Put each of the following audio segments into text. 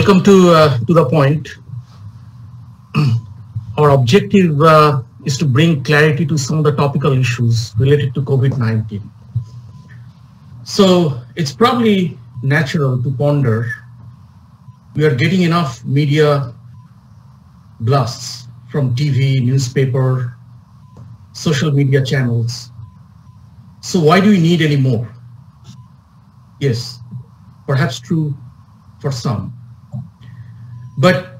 Welcome to the point. Our objective is to bring clarity to some of the topical issues related to COVID-19. So it's probably natural to ponder, we are getting enough media blasts from TV, newspaper, social media channels. So why do we need any more? Yes, perhaps true for some. But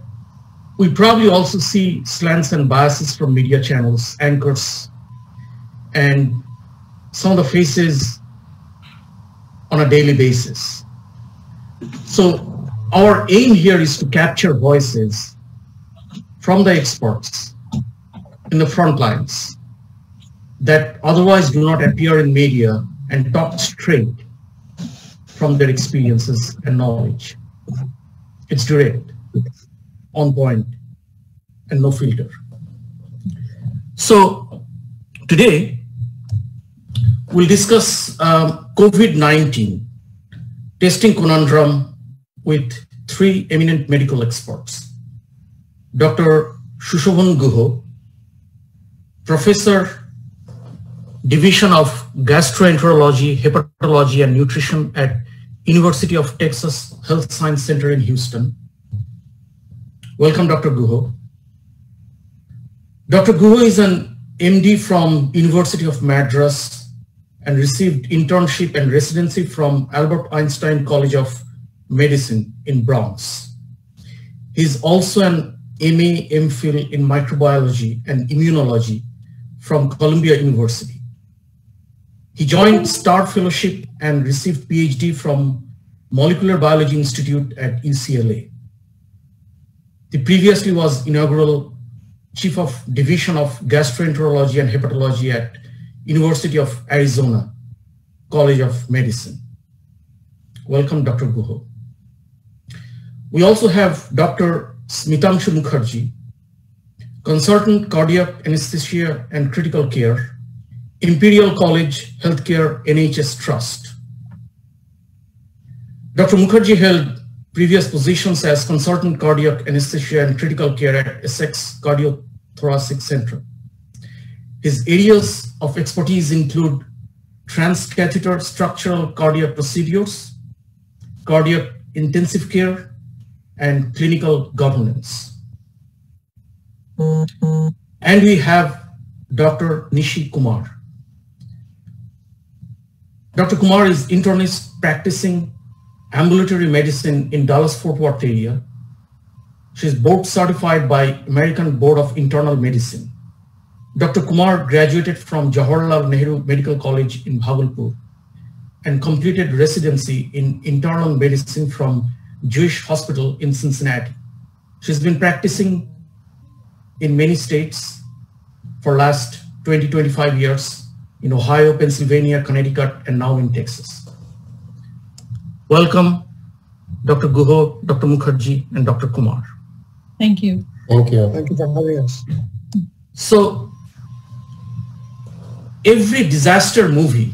we probably also see slants and biases from media channels, anchors, and some of the faces on a daily basis. So our aim here is to capture voices from the experts in the front lines that otherwise do not appear in media and talk straight from their experiences and knowledge. It's direct, on point, and no filter. So today we'll discuss COVID-19 testing conundrum with three eminent medical experts. Dr. Sushovan Guha, Professor, Division of Gastroenterology, Hepatology and Nutrition at University of Texas Health Science Center in Houston. Welcome, Dr. Guha. Dr. Guha is an MD from University of Madras and received internship and residency from Albert Einstein College of Medicine in Bronx. He is also an MA, MPhil in microbiology and immunology from Columbia University. He joined STAR Fellowship and received PhD from Molecular Biology Institute at UCLA. He previously was inaugural Chief of Division of Gastroenterology and Hepatology at University of Arizona College of Medicine. Welcome, Dr. Guha. We also have Dr. Smitangshu Mukherjee, Consultant Cardiac Anesthesia and Critical Care, Imperial College Healthcare NHS Trust. Dr. Mukherjee held previous positions as Consultant Cardiac Anesthesia and Critical Care at Essex Cardiothoracic Center. His areas of expertise include transcatheter structural cardiac procedures, cardiac intensive care, and clinical governance. And we have Dr. Nishi Kumar. Dr. Kumar is internist practicing ambulatory medicine in Dallas-Fort Worth area. She is board certified by American Board of Internal Medicine. Dr. Kumar graduated from Jawaharlal Nehru Medical College in Bhagalpur and completed residency in internal medicine from Jewish Hospital in Cincinnati. She's been practicing in many states for last 20-25 years in Ohio, Pennsylvania, Connecticut, and now in Texas. Welcome, Dr. Guha, Dr. Mukherjee, and Dr. Kumar. Thank you. Thank you. Thank you for having us. So, every disaster movie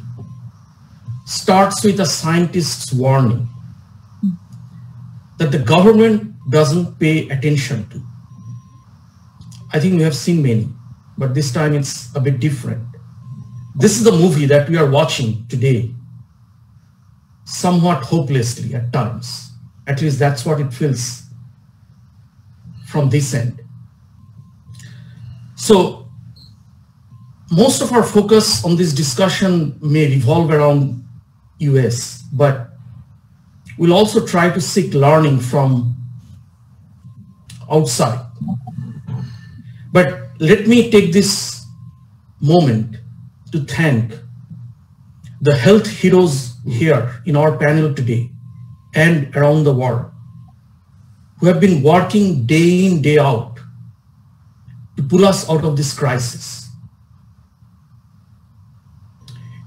starts with a scientist's warning that the government doesn't pay attention to. I think we have seen many, but this time it's a bit different. This is the movie that we are watching today, somewhat hopelessly at times. At least that's what it feels from this end. So most of our focus on this discussion may revolve around US, but we'll also try to seek learning from outside. But let me take this moment to thank the health heroes here in our panel today and around the world who have been working day in, day out to pull us out of this crisis.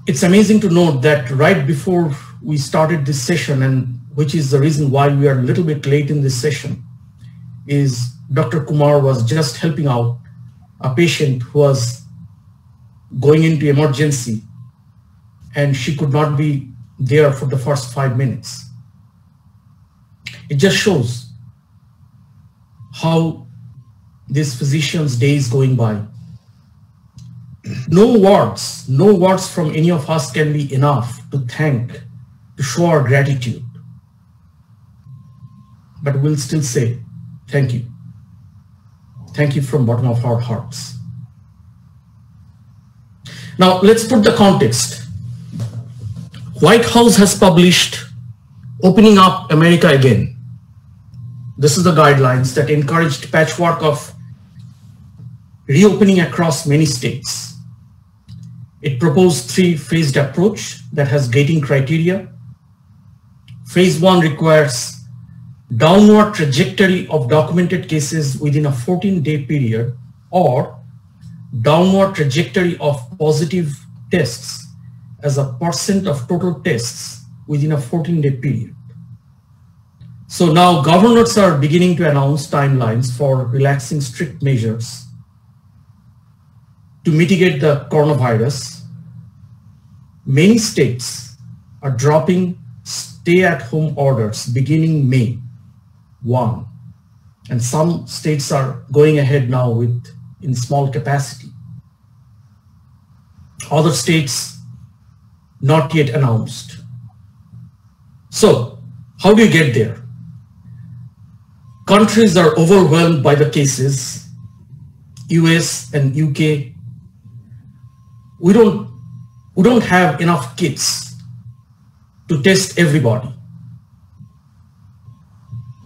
It's amazing to note that right before we started this session, and which is the reason why we are a little bit late in this session, is Dr. Kumar was just helping out a patient who was going into emergency and she could not be there for the first 5 minutes. It just shows how this physician's day is going by. No words from any of us can be enough to show our gratitude. But we'll still say, thank you. Thank you from bottom of our hearts. Now, let's put the context. White House has published Opening Up America Again. This is the guidelines that encouraged patchwork of reopening across many states. It proposed three-phased approach that has gating criteria. Phase 1 requires downward trajectory of documented cases within a 14-day period, or downward trajectory of positive tests as a % of total tests within a 14-day period. So now governors are beginning to announce timelines for relaxing strict measures to mitigate the coronavirus. Many states are dropping stay-at-home orders beginning May 1, and some states are going ahead now in small capacity. Other states not yet announced. So how do you get there? Countries are overwhelmed by the cases. US and UK. We don't have enough kits to test everybody.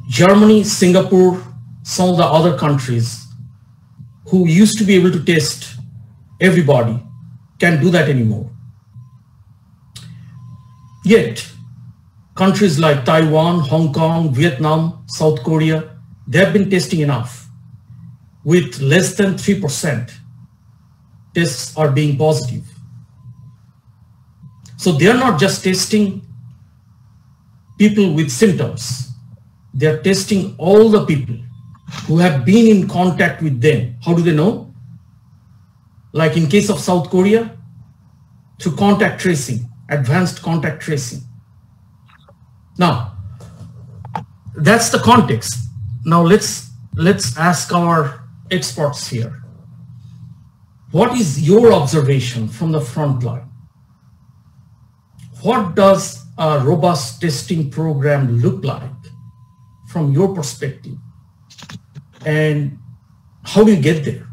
Germany, Singapore, some of the other countries who used to be able to test everybody can't do that anymore. Yet, countries like Taiwan, Hong Kong, Vietnam, South Korea, they have been testing enough. With less than 3%, tests are being positive. So they are not just testing people with symptoms. They are testing all the people who have been in contact with them. How do they know? Like in case of South Korea, through contact tracing, advanced contact tracing. Now, that's the context. Now let's ask our experts here. What is your observation from the front line? What does a robust testing program look like from your perspective? And how do you get there?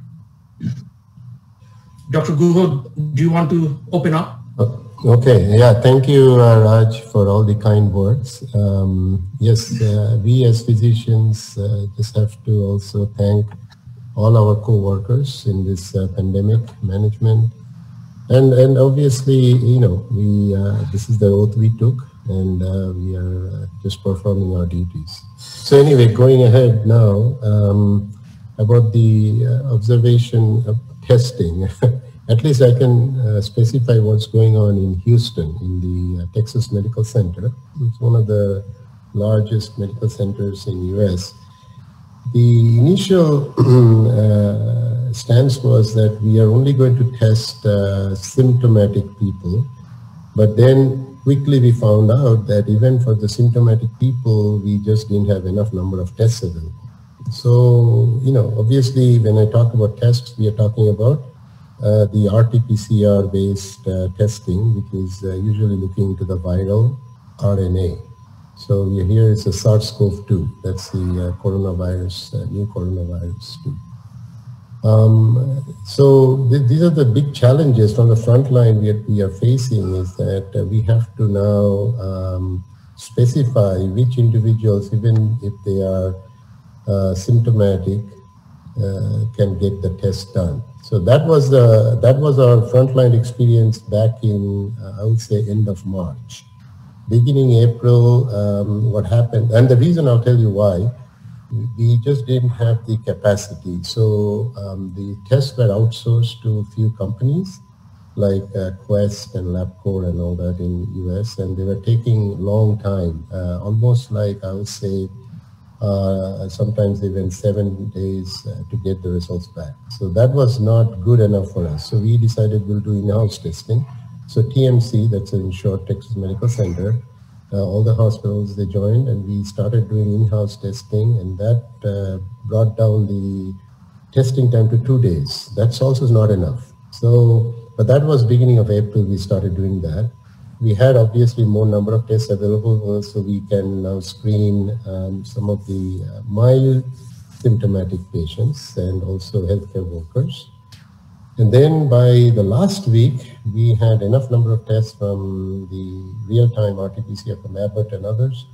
Dr. Guha, do you want to open up? Okay, yeah, thank you, Raj, for all the kind words. Yes, we as physicians just have to also thank all our co-workers in this pandemic management. And obviously, you know, this is the oath we took, and we are just performing our duties. So anyway, going ahead now, about the observation of testing. At least I can specify what's going on in Houston, in the Texas Medical Center. It's one of the largest medical centers in the US. The initial stance was that we are only going to test symptomatic people, but then quickly we found out that even for the symptomatic people, we just didn't have enough number of tests available. So, you know, obviously when I talk about tests, we are talking about the RT-PCR based testing, which is usually looking into the viral RNA. So here is a SARS-CoV-2, that's the coronavirus, new coronavirus 2. So these are the big challenges from the front line we are facing, is that we have to now specify which individuals, even if they are symptomatic, can get the test done. So that was our frontline experience back in, I would say, end of March. Beginning April, what happened, and the reason I'll tell you why, we just didn't have the capacity. So the tests were outsourced to a few companies like Quest and LabCorp and all that in US, and they were taking long time, almost like I would say, sometimes even 7 days to get the results back. So that was not good enough for us. So we decided we'll do in-house testing. So TMC, that's in short, Texas Medical Center, all the hospitals, they joined, and we started doing in-house testing, and that brought down the testing time to 2 days. That's also not enough. So, but that was beginning of April, we started doing that. We had obviously more number of tests available, so we can now screen some of the mild symptomatic patients and also healthcare workers. And then by the last week, we had enough number of tests from the real-time RT-PCR from Abbott and others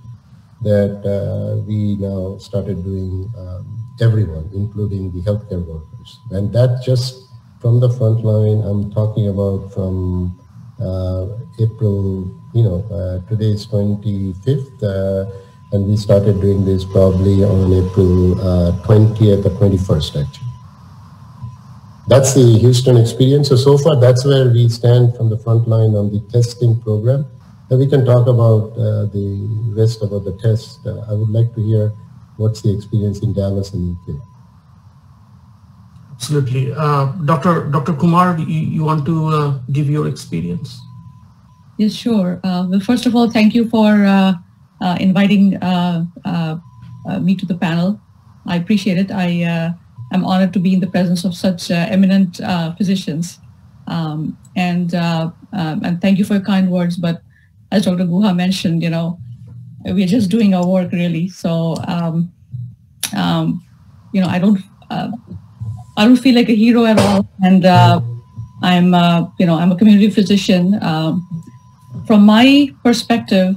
that we now started doing everyone, including the healthcare workers. And that just from the front line, I'm talking about from April, today is 25th, and we started doing this probably on April 20th or 21st actually. That's the Houston experience. So far that's where we stand from the front line on the testing program. And we can talk about the rest about the test. I would like to hear what's the experience in Dallas and UK. Absolutely. Dr. Kumar, you want to give your experience? Yes, sure. Well, first of all, thank you for inviting me to the panel. I appreciate it. I'm honored to be in the presence of such eminent physicians. And thank you for your kind words. But as Dr. Guha mentioned, we're just doing our work really. So, I don't feel like a hero at all. And I'm a community physician. From my perspective,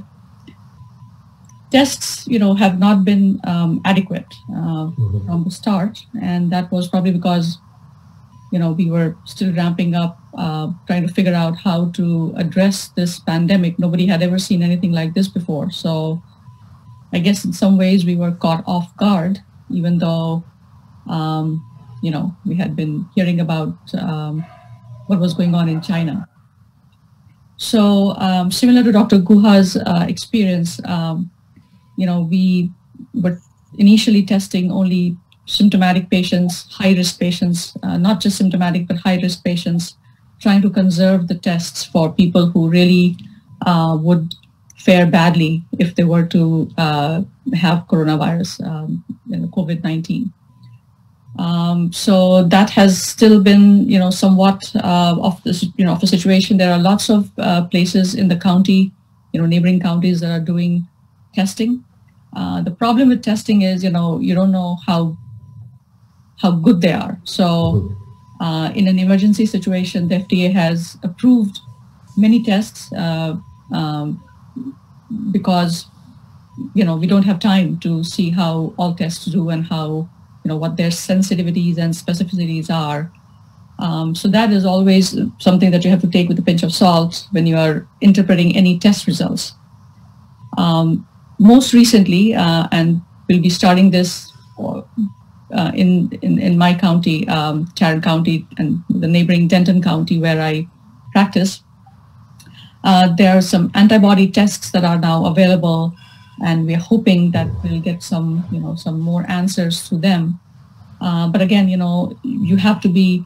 tests, have not been adequate from the start, and that was probably because, we were still ramping up, trying to figure out how to address this pandemic. Nobody had ever seen anything like this before. So I guess in some ways we were caught off guard, even though, we had been hearing about what was going on in China. So similar to Dr. Guha's experience, we were initially testing only symptomatic patients, high-risk patients, not just symptomatic, but high-risk patients, trying to conserve the tests for people who really would fare badly if they were to have coronavirus, COVID-19. So that has still been, somewhat of the situation. There are lots of places in the county, neighboring counties that are doing testing. The problem with testing is, you don't know how good they are. So in an emergency situation, the FDA has approved many tests because, we don't have time to see how all tests do and how, what their sensitivities and specificities are. So that is always something that you have to take with a pinch of salt when you are interpreting any test results. Most recently, and we'll be starting this in my county, Tarrant County, and the neighboring Denton County where I practice, there are some antibody tests that are now available, and we're hoping that we'll get some, some more answers to them. But again, you have to be,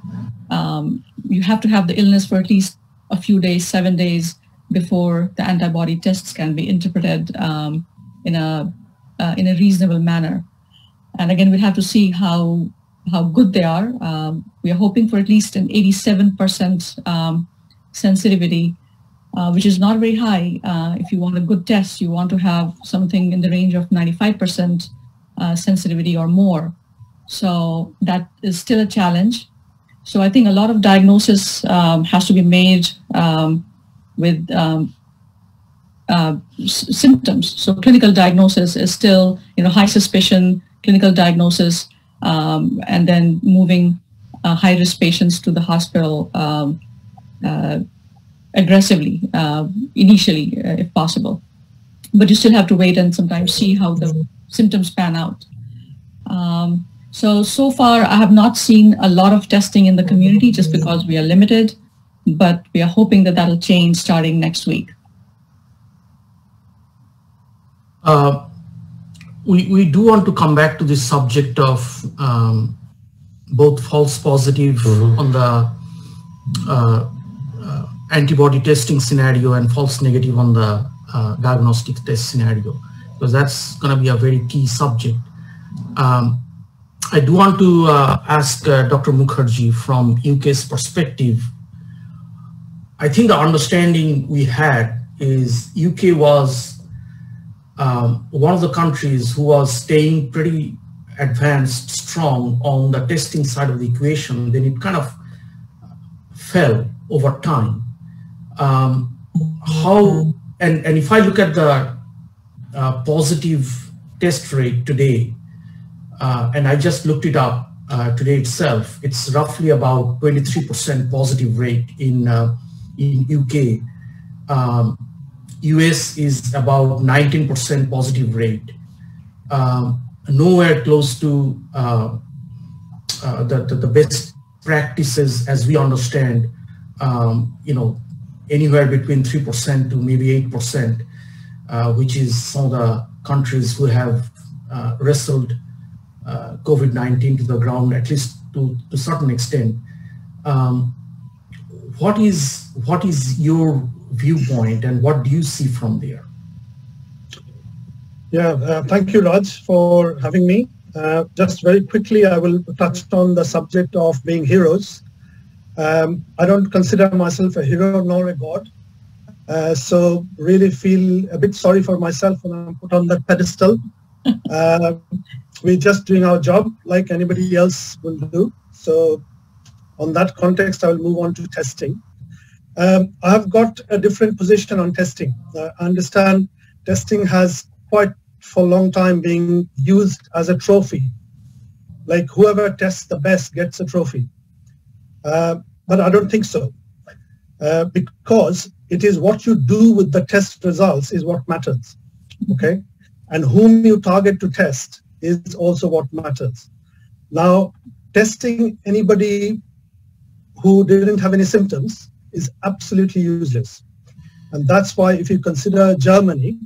you have to have the illness for at least a few days, 7 days, before the antibody tests can be interpreted in a reasonable manner. And again, we'll have to see how good they are. We are hoping for at least an 87% sensitivity, which is not very high. If you want a good test, you want to have something in the range of 95% sensitivity or more. So that is still a challenge. So I think a lot of diagnosis has to be made with symptoms. So clinical diagnosis is still, high suspicion, clinical diagnosis, and then moving high-risk patients to the hospital aggressively, initially, if possible. But you still have to wait and sometimes see how the symptoms pan out. So far, I have not seen a lot of testing in the community just because we are limited, but we are hoping that that'll change starting next week. We do want to come back to this subject of both false positive on the antibody testing scenario and false negative on the diagnostic test scenario, because that's going to be a very key subject. I do want to ask Dr. Mukherjee from UK's perspective. I think the understanding we had is UK was one of the countries who was staying pretty advanced, strong on the testing side of the equation. Then it kind of fell over time. And if I look at the positive test rate today, and I just looked it up today itself, it's roughly about 23% positive rate in UK. US is about 19% positive rate. Nowhere close to the best practices as we understand, anywhere between 3% to maybe 8%, which is some of the countries who have wrestled COVID-19 to the ground, at least to a certain extent. What is your viewpoint and what do you see from there? Yeah, thank you, Raj, for having me. Just very quickly, I will touch on the subject of being heroes. I don't consider myself a hero nor a god. So really feel a bit sorry for myself when I'm put on that pedestal. We're just doing our job like anybody else will do. So on that context, I will move on to testing. I've got a different position on testing. I understand testing has quite for a long time being used as a trophy. Like whoever tests the best gets a trophy. But I don't think so. Because it is what you do with the test results is what matters. Okay? And whom you target to test is also what matters. Now, testing anybody who didn't have any symptoms is absolutely useless. And that's why if you consider Germany,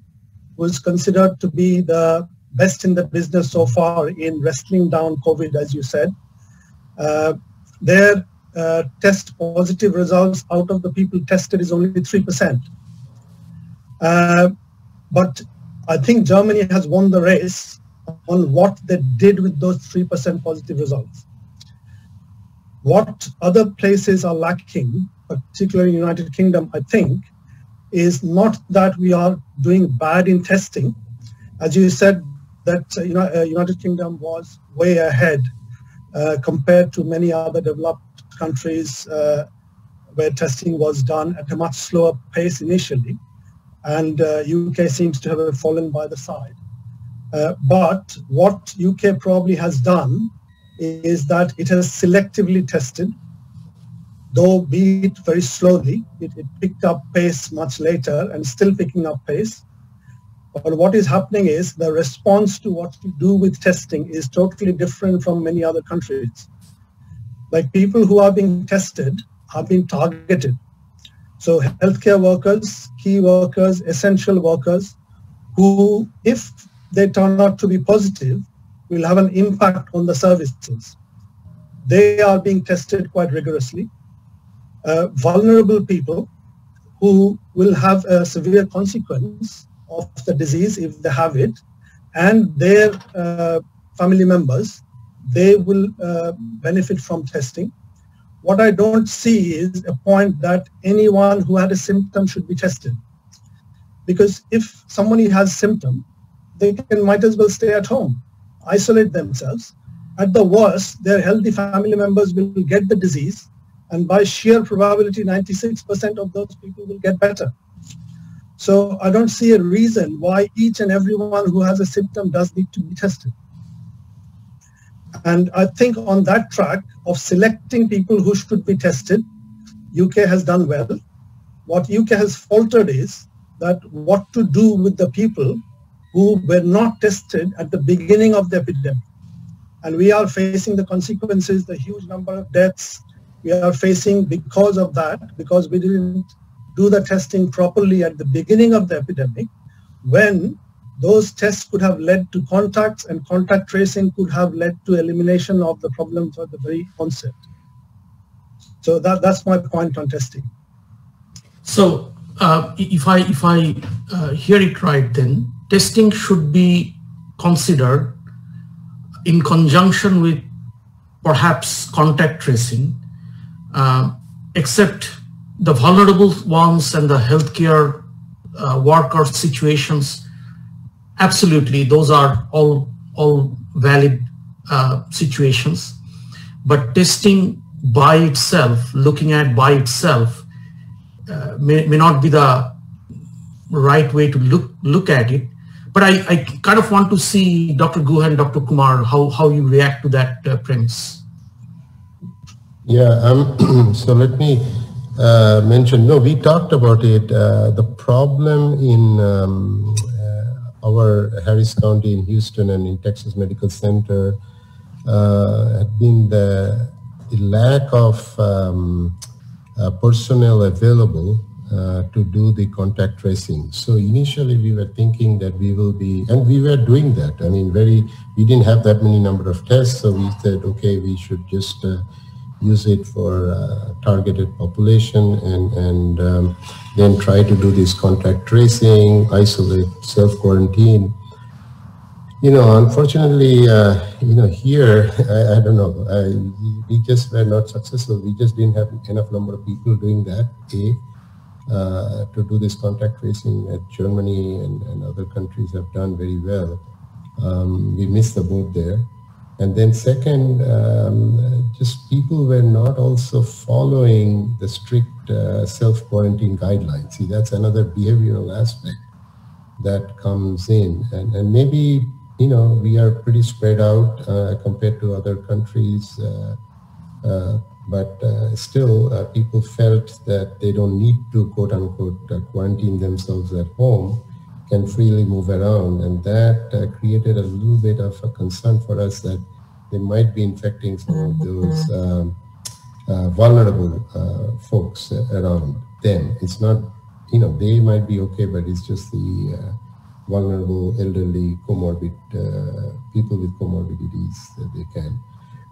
was considered to be the best in the business so far in wrestling down COVID, as you said, their test positive results out of the people tested is only 3%. But I think Germany has won the race on what they did with those 3% positive results. What other places are lacking, particularly United Kingdom, I think, is not that we are doing bad in testing. As you said, that United Kingdom was way ahead compared to many other developed countries where testing was done at a much slower pace initially, and UK seems to have fallen by the side. But what UK probably has done is that it has selectively tested, though be it very slowly. It picked up pace much later and still picking up pace. But what is happening is the response to what you do with testing is totally different from many other countries. Like people who are being tested are being targeted. So healthcare workers, key workers, essential workers, who, if they turn out to be positive, will have an impact on the services. They are being tested quite rigorously. Vulnerable people who will have a severe consequence of the disease if they have it, and their family members, they will benefit from testing. What I don't see is a point that anyone who had a symptom should be tested. Because if somebody has symptom, they might as well stay at home, isolate themselves. At the worst, their healthy family members will get the disease, and by sheer probability, 96% of those people will get better. So I don't see a reason why each and everyone who has a symptom does need to be tested. And I think on that track of selecting people who should be tested, UK has done well. What UK has faltered is that what to do with the people who were not tested at the beginning of the epidemic. And we are facing the consequences, the huge number of deaths we are facing because of that, because we didn't do the testing properly at the beginning of the epidemic, when those tests could have led to contacts, and contact tracing could have led to elimination of the problems at the very onset. So that's my point on testing. So if I hear it right, then testing should be considered in conjunction with perhaps contact tracing, except the vulnerable ones and the healthcare worker situations, absolutely, those are all valid situations. But testing by itself, looking at by itself, may not be the right way to look at it. But I kind of want to see Dr. Guha and Dr. Kumar, how you react to that premise. Yeah, so let me mention, no, we talked about it. The problem in our Harris County in Houston and in Texas Medical Center had been the lack of personnel available to do the contact tracing. So initially we were thinking that we will be, and we were doing that. I mean, we didn't have that many number of tests, so we said, okay, we should just use it for targeted population and then try to do this contact tracing, isolate, self-quarantine. Unfortunately, here, I don't know, we just were not successful. We just didn't have enough number of people doing that, to do this contact tracing that Germany and other countries have done very well. We missed the boat there. And then second, just people were not also following the strict self-quarantine guidelines. See, that's another behavioral aspect that comes in. And maybe, we are pretty spread out compared to other countries, but still people felt that they don't need to, quote unquote, quarantine themselves at home, can freely move around, and that created a little bit of a concern for us that they might be infecting some of those vulnerable folks around them. It's not, they might be okay, but it's just the vulnerable, elderly, comorbid people with comorbidities that they can.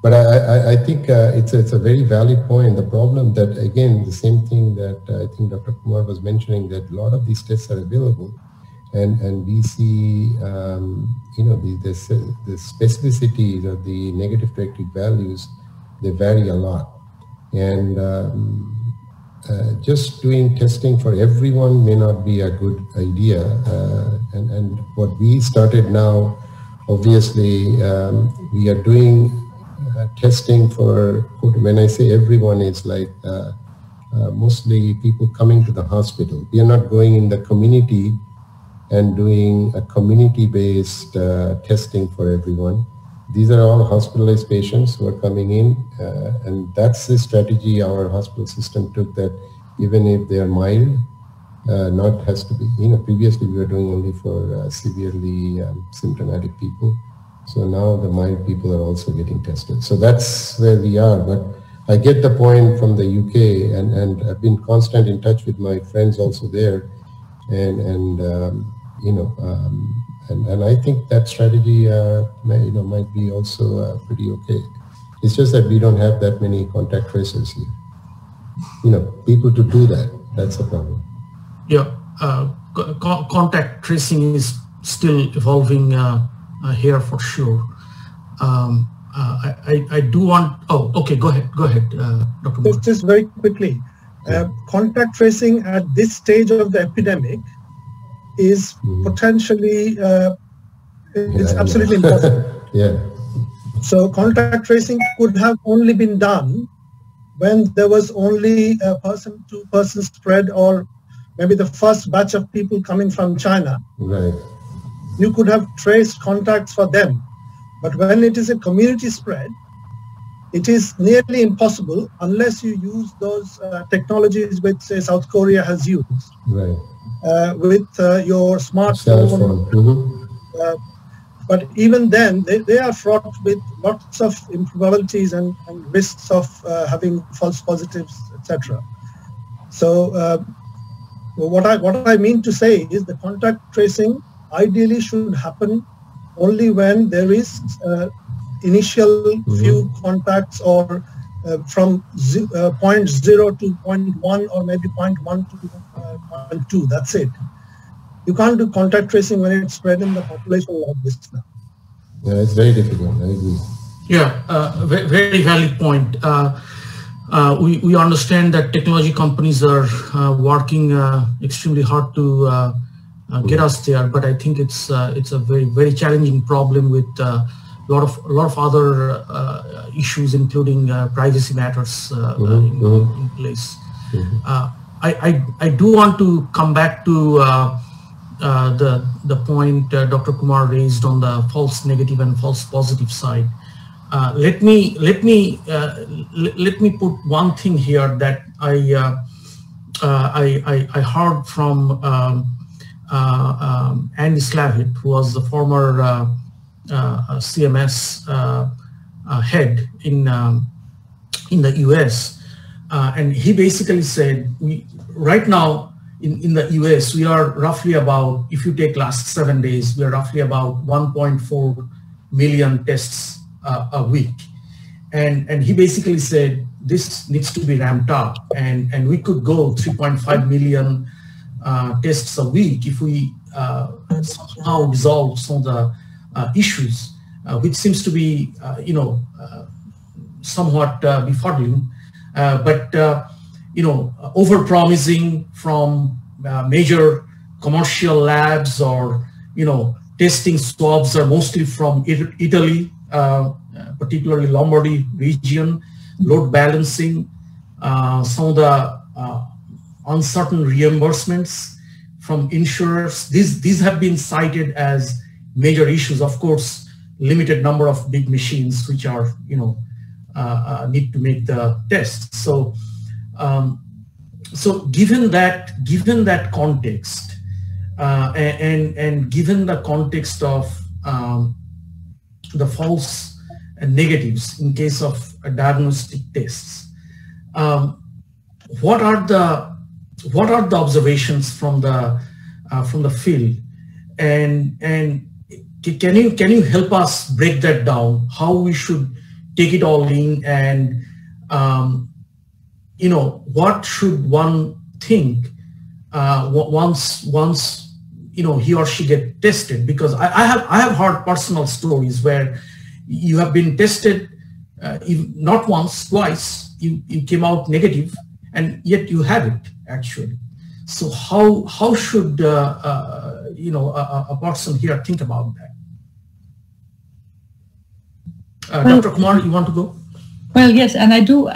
But I think it's a very valid point. The problem that, again, the same thing that I think Dr. Kumar was mentioning, that a lot of these tests are available, and we see, the specificities of the negative predictive values, they vary a lot. And just doing testing for everyone may not be a good idea. And what we started now, obviously, we are doing testing for, when I say everyone, it's like mostly people coming to the hospital. We are not going in the community and doing a community-based testing for everyone. These are all hospitalized patients who are coming in, and that's the strategy our hospital system took, that even if they are mild, not has to be, previously we were doing only for severely symptomatic people. So now the mild people are also getting tested. So that's where we are. But I get the point from the UK, and I've been constant in touch with my friends also there, and I think that strategy might be also pretty okay. It's just that we don't have that many contact tracers here. People to do that. That's the problem. Yeah, contact tracing is still evolving here for sure. I do want. Oh, okay. Go ahead, Dr. Mukherjee. Just very quickly, contact tracing at this stage of the epidemic is potentially it's absolutely impossible. Yeah. So contact tracing could have only been done when there was only a person-to-person spread, or maybe the first batch of people coming from China. Right. You could have traced contacts for them. But when it is a community spread, it is nearly impossible unless you use those technologies which, say, South Korea has used. Right. With your smartphone. But even then, they are fraught with lots of improbabilities and risks of having false positives, etc. So what I mean to say is the contact tracing ideally should happen only when there is initial few contacts, or from 0.0 to 0.1, or maybe 0.1 to 0.2. That's it. You can't do contact tracing when it's spread in the population like this now. Yeah, it's very difficult. I agree. Yeah, very valid point. We understand that technology companies are working extremely hard to get us there, but I think it's a very challenging problem with a lot of other issues, including privacy matters in place. I do want to come back to the point Dr. Kumar raised on the false negative and false positive side. Let me put one thing here that I heard from Andy Slavitt, who was the former CMS head in the US, and he basically said, right now in the US we are roughly about, if you take last 7 days, we are roughly about 1.4 million tests a week, and he basically said this needs to be ramped up, and we could go 3.5 million tests a week if we somehow resolve some of the issues, which seems to be somewhat befuddling, but over-promising from major commercial labs, or testing swabs are mostly from Italy, particularly Lombardy region, load balancing, some of the uncertain reimbursements from insurers. These have been cited as major issues. Of course, limited number of big machines which are need to make the tests. So given that context, and given the context of the false negatives in case of diagnostic tests, what are the observations from the field, and can you help us break that down, how we should take it all in, and what should one think once he or she get tested? Because I have heard personal stories where you have been tested, not once, twice, you came out negative, and yet you have it actually. So how should a person here think about that? Dr. Kumar, you want to go? Well, yes, and I do,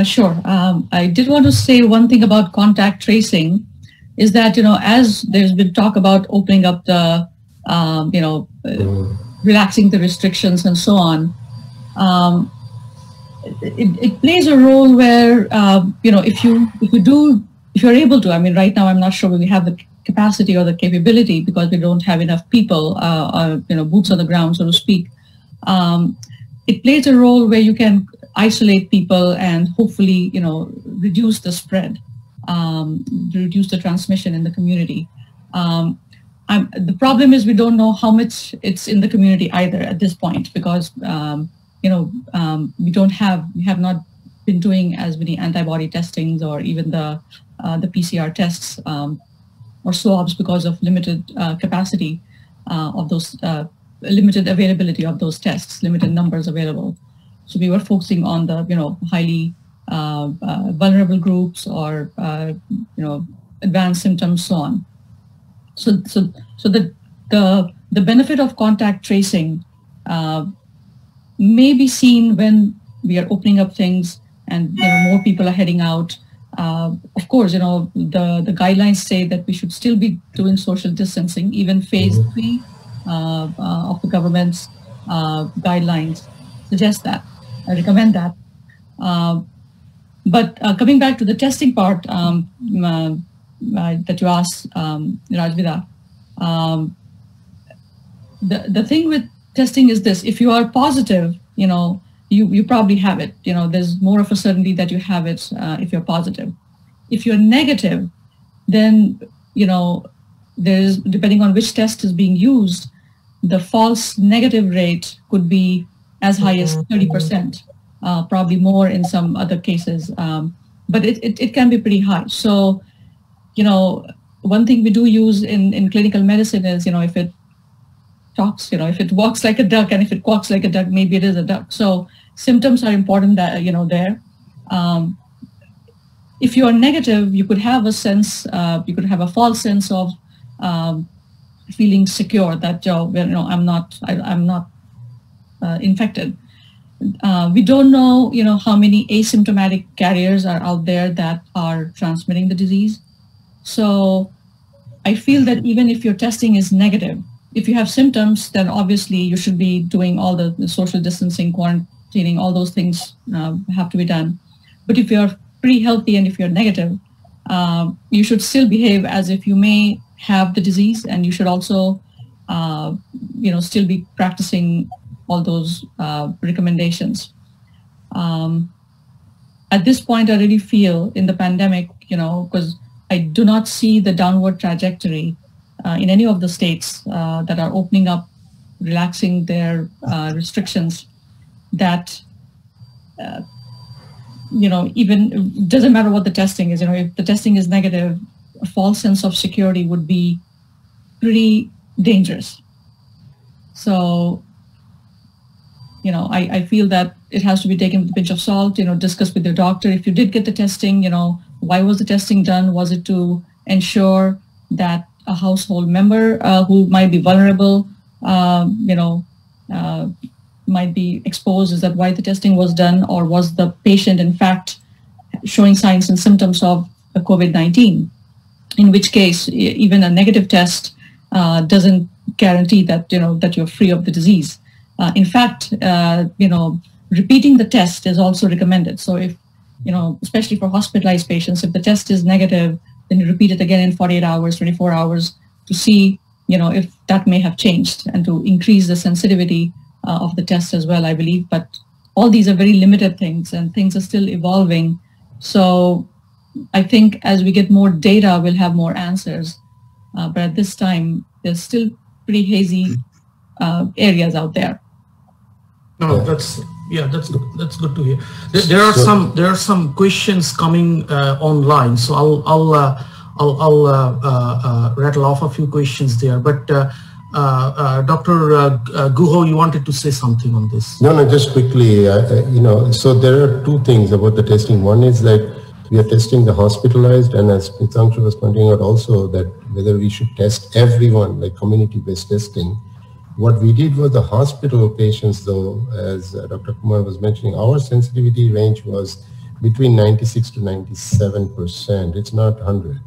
sure. I did want to say one thing about contact tracing, is that, as there's been talk about opening up the, relaxing the restrictions and so on, it plays a role where, if you're able to, I mean, right now I'm not sure we have the capacity or the capability because we don't have enough people, boots on the ground, so to speak. It plays a role where you can isolate people and hopefully, reduce the spread, reduce the transmission in the community. The problem is we don't know how much it's in the community either at this point, because we have not been doing as many antibody testings or even the PCR tests or swabs because of limited capacity of those, limited availability of those tests, limited numbers available. So we were focusing on the highly vulnerable groups or advanced symptoms, so on. So the benefit of contact tracing may be seen when we are opening up things and more people are heading out. Of course, the guidelines say that we should still be doing social distancing. Even phase 3 of the government's guidelines suggest that. I recommend that. But coming back to the testing part that you asked, Rajvida, the thing with testing is this: if you are positive, you probably have it. There's more of a certainty that you have it if you're positive. If you're negative, then there's, depending on which test is being used, the false negative rate could be as high as 30%, probably more in some other cases, but it can be pretty high. So, one thing we do use in clinical medicine is, if it talks, if it walks like a duck and if it quacks like a duck, maybe it is a duck. So symptoms are important that, there. If you are negative, you could have a sense, you could have a false sense of feeling secure that, I'm not infected. We don't know, how many asymptomatic carriers are out there that are transmitting the disease. So I feel that even if your testing is negative, if you have symptoms, then obviously you should be doing all the social distancing, quarantining, all those things have to be done. But if you're pretty healthy and if you're negative, you should still behave as if you may have the disease, and you should also, still be practicing all those recommendations. At this point, I really feel in the pandemic, because I do not see the downward trajectory in any of the states that are opening up, relaxing their restrictions, that, even doesn't matter what the testing is, if the testing is negative, a false sense of security would be pretty dangerous. So, I feel that it has to be taken with a pinch of salt, discuss with your doctor. If you did get the testing, why was the testing done? Was it to ensure that a household member who might be vulnerable, might be exposed? Is that why the testing was done? Or was the patient, in fact, showing signs and symptoms of COVID-19? In which case, even a negative test doesn't guarantee that, that you're free of the disease. In fact, repeating the test is also recommended. So if, especially for hospitalized patients, if the test is negative, then you repeat it again in 48 hours, 24 hours to see, if that may have changed, and to increase the sensitivity of the test as well, I believe. But all these are very limited things, and things are still evolving. So I think as we get more data, we'll have more answers. But at this time, there's still pretty hazy areas out there. No, that's good. That's good to hear. There are some questions coming online, so I'll rattle off a few questions there. But Dr. Guha, you wanted to say something on this? No, just quickly. So there are two things about the testing. One is that we are testing the hospitalized, and as Smitangshu was pointing out also, that whether we should test everyone, like community-based testing. What we did was the hospital patients, though, as Dr. Kumar was mentioning, our sensitivity range was between 96 to 97%. It's not 100.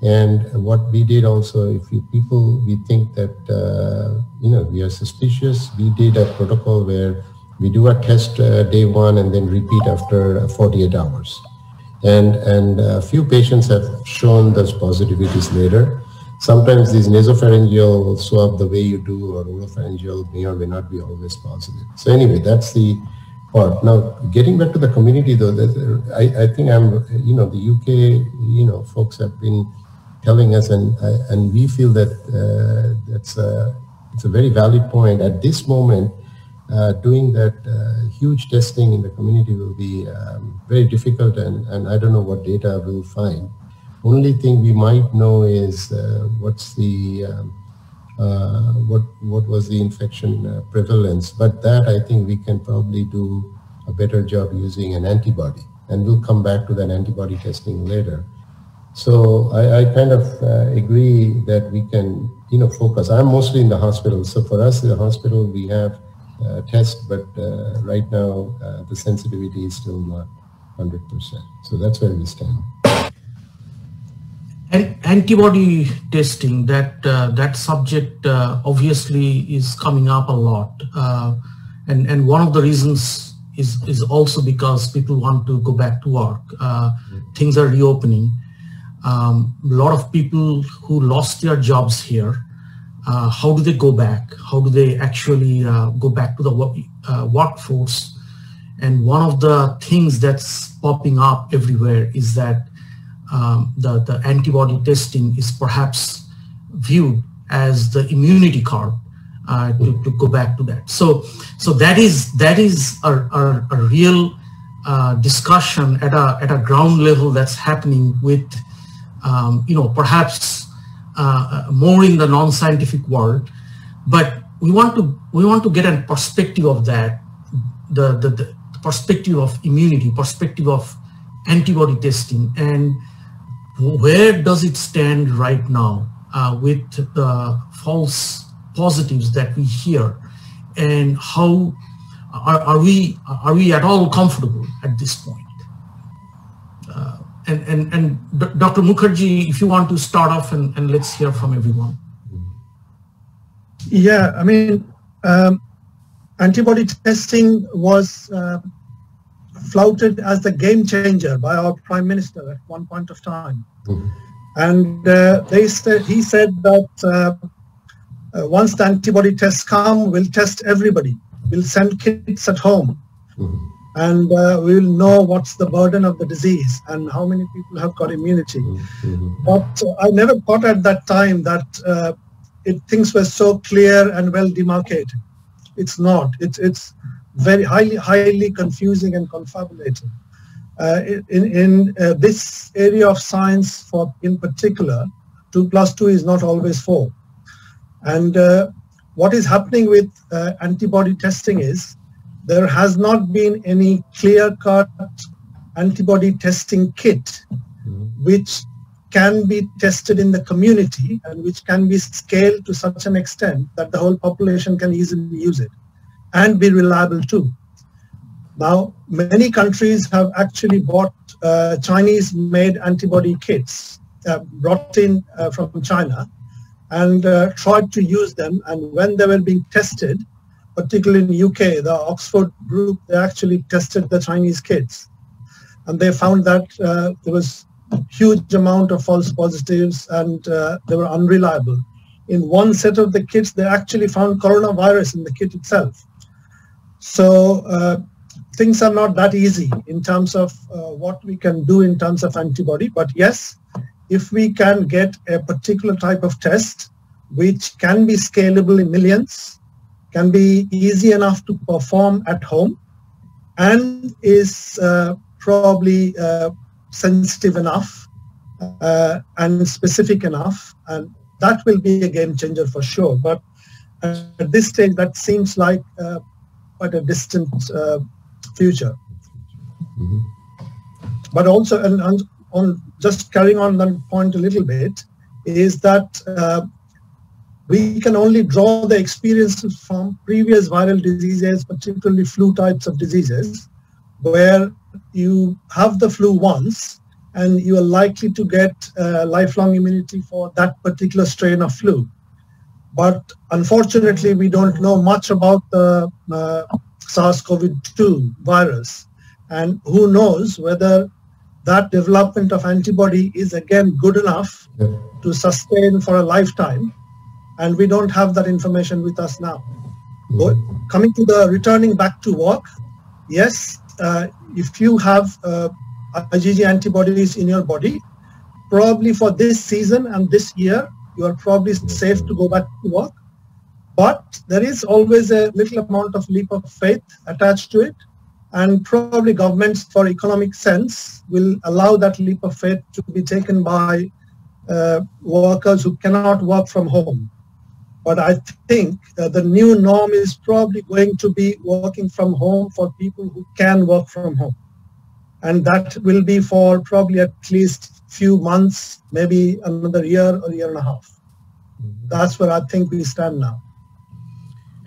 And what we did also, if we think that, we are suspicious, we did a protocol where we do a test day one and then repeat after 48 hours. And a few patients have shown those positivities later. Sometimes these nasopharyngeal swab, the way you do, or oropharyngeal may or may not be always positive. So anyway, that's the part. Now, getting back to the community though, I think the UK, folks have been telling us, and we feel that it's a very valid point. At this moment, doing that huge testing in the community will be very difficult, and I don't know what data we'll find. Only thing we might know is what's the what was the infection prevalence, but that I think we can probably do a better job using an antibody, and we'll come back to that antibody testing later. So I kind of agree that we can focus. I'm mostly in the hospital, so for us in the hospital we have tests, but right now the sensitivity is still not 100%. So that's where we stand. Antibody testing, that subject obviously is coming up a lot, and one of the reasons is also because people want to go back to work. Things are reopening. A lot of people who lost their jobs here, how do they go back? How do they actually go back to the workforce? And one of the things that's popping up everywhere is that the antibody testing is perhaps viewed as the immunity card to go back to that. So that is a real discussion at a ground level that's happening with perhaps more in the non-scientific world, but we want to get a perspective of that, the perspective of immunity, perspective of antibody testing, and where does it stand right now with the false positives that we hear, and how are we at all comfortable at this point? And Dr. Mukherjee, if you want to start off, and let's hear from everyone. Yeah, I mean, antibody testing was flouted as the game changer by our Prime Minister at one point of time. Mm-hmm. And he said that once the antibody tests come, we'll test everybody. We'll send kits at home. Mm-hmm. And we'll know what's the burden of the disease and how many people have got immunity. Mm-hmm. But I never thought at that time that things were so clear and well demarcated. It's not. It's very highly confusing and confabulated. In this area of science, in particular, 2 + 2 is not always 4. And what is happening with antibody testing is there has not been any clear-cut antibody testing kit which can be tested in the community and which can be scaled to such an extent that the whole population can easily use it and be reliable too. Now, many countries have actually bought Chinese-made antibody kits brought in from China and tried to use them. And when they were being tested, particularly in the UK, the Oxford group, they actually tested the Chinese kits. And they found that there was a huge amount of false positives and they were unreliable. In one set of the kits, they actually found coronavirus in the kit itself. So things are not that easy in terms of what we can do in terms of antibody. But yes, if we can get a particular type of test which can be scalable in millions, can be easy enough to perform at home, and is probably sensitive enough and specific enough, and that will be a game changer for sure. But at this stage, that seems like quite a distant future. Mm-hmm. But also, and on just carrying on that point a little bit, is that we can only draw the experiences from previous viral diseases, particularly flu types of diseases, where you have the flu once and you are likely to get lifelong immunity for that particular strain of flu. But unfortunately, we don't know much about the SARS-CoV-2 virus. And who knows whether that development of antibody is again good enough to sustain for a lifetime. And we don't have that information with us now. But coming to the returning back to work, yes, if you have IgG antibodies in your body, probably for this season and this year, you are probably safe to go back to work. But there is always a little amount of leap of faith attached to it. And probably governments, for economic sense, will allow that leap of faith to be taken by workers who cannot work from home. But I think the new norm is probably going to be working from home for people who can work from home. And that will be for probably at least few months, maybe another year or year and a half. That's where I think we stand now.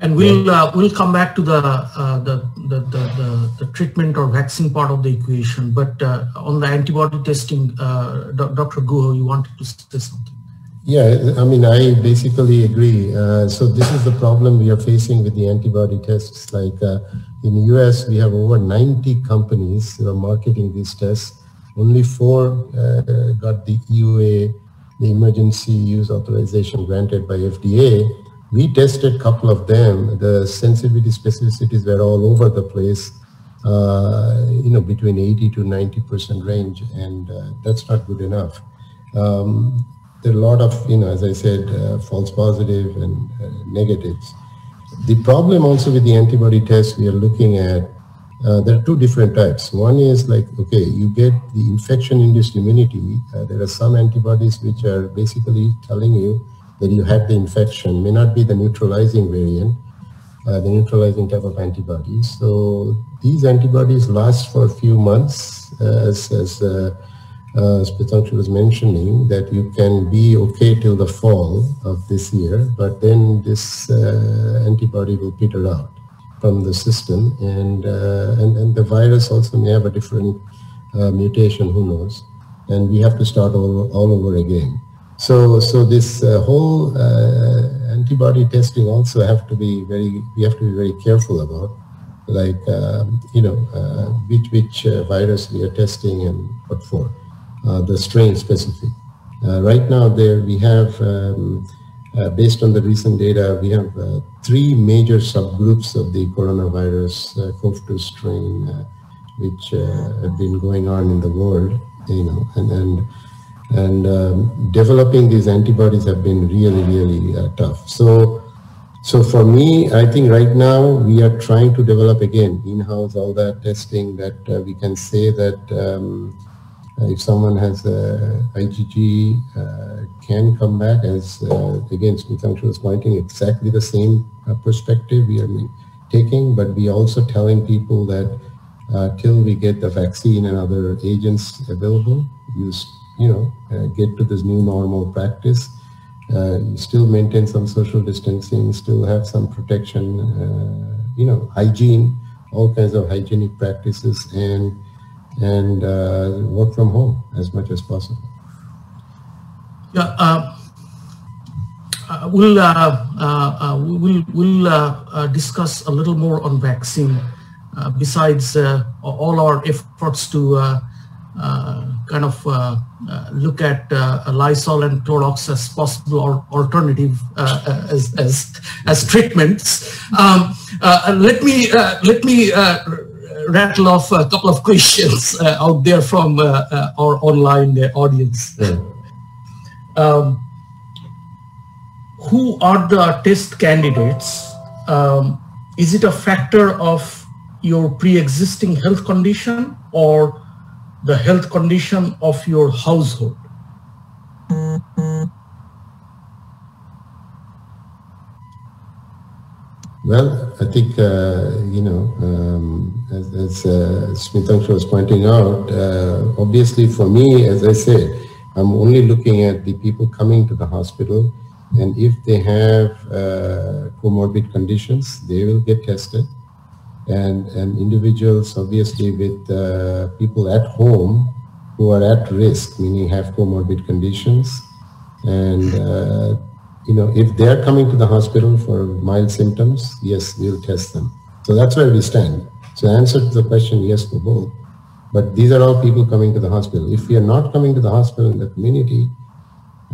And we'll come back to the treatment or vaccine part of the equation. But on the antibody testing, Dr. Guha, you wanted to say something. Yeah, I mean, I basically agree. So this is the problem we are facing with the antibody tests. Like in the US, we have over 90 companies that are marketing these tests. Only 4 got the EUA, the emergency use authorization granted by FDA. We tested a couple of them. The sensitivity specificities were all over the place, between 80 to 90% range, and that's not good enough. There are a lot of, as I said, false positive and negatives. The problem also with the antibody test we are looking at, there are 2 different types. One is like, okay, you get the infection-induced immunity. There are some antibodies which are basically telling you that you had the infection may not be the neutralizing variant, the neutralizing type of antibodies. So these antibodies last for a few months, as Smitangshu was mentioning, that you can be okay till the fall of this year, but then this antibody will peter out from the system, and the virus also may have a different mutation, who knows, and we have to start all over again. So this whole antibody testing also we have to be very careful about, like which virus we are testing and what for, the strain specific. Right now we have, based on the recent data, we have 3 major subgroups of the coronavirus CoV-2 strain, which have been going on in the world, and developing these antibodies have been really tough. So for me, I think right now we are trying to develop again in-house all that testing that we can say that if someone has IgG can come back, as again Smitangshu was pointing, exactly the same perspective we are taking, but we also telling people that till we get the vaccine and other agents available, get to this new normal practice, still maintain some social distancing, still have some protection, hygiene, all kinds of hygienic practices, and work from home as much as possible. Yeah, we'll discuss a little more on vaccine. Besides all our efforts to kind of look at Lysol and Clorox as possible alternative as treatments, let me rattle off a couple of questions out there from our online audience. Yeah. Who are the test candidates? Is it a factor of your pre-existing health condition or the health condition of your household? Well, I think, as Smitangshu was pointing out, obviously for me, as I said, I'm only looking at the people coming to the hospital, and if they have comorbid conditions, they will get tested. And individuals, obviously, with people at home who are at risk, meaning have comorbid conditions, and if they are coming to the hospital for mild symptoms, yes, we'll test them. So that's where we stand. So the answer to the question, yes, for both. But these are all people coming to the hospital. If we are not coming to the hospital in the community,